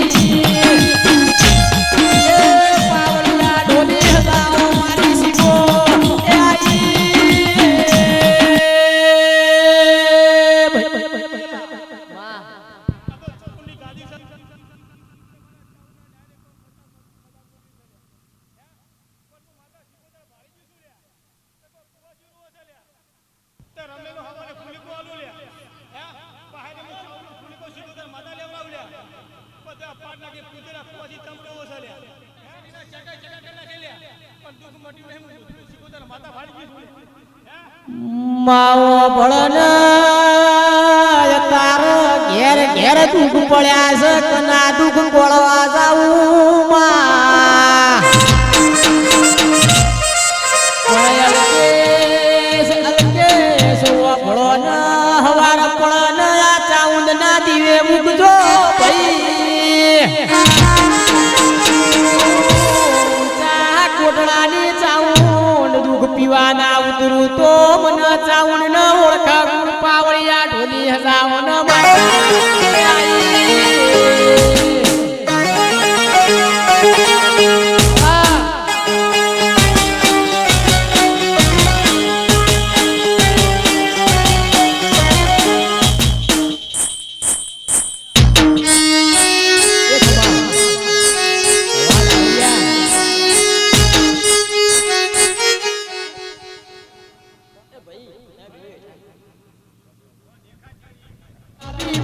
તે રમેલો હવાને ફૂલીકો આલુ લે હે પહાડે મે ચાવનું ફૂલીકો સીધો તાર માતા લેવડાવ લે બધા પાટ નાખી પૂતરા પછી તમડો ઓછો લે હે એના ચકા ચકા કરી નાખે લે પણ દુખ મટ્યું નહીં સીધો તાર માતા ભાડી ગઈ માવો ભળન તારો ઘેર ઘેર દુઃખ પડ્યા છે કના દુઃખ ગોળવા જાવું માં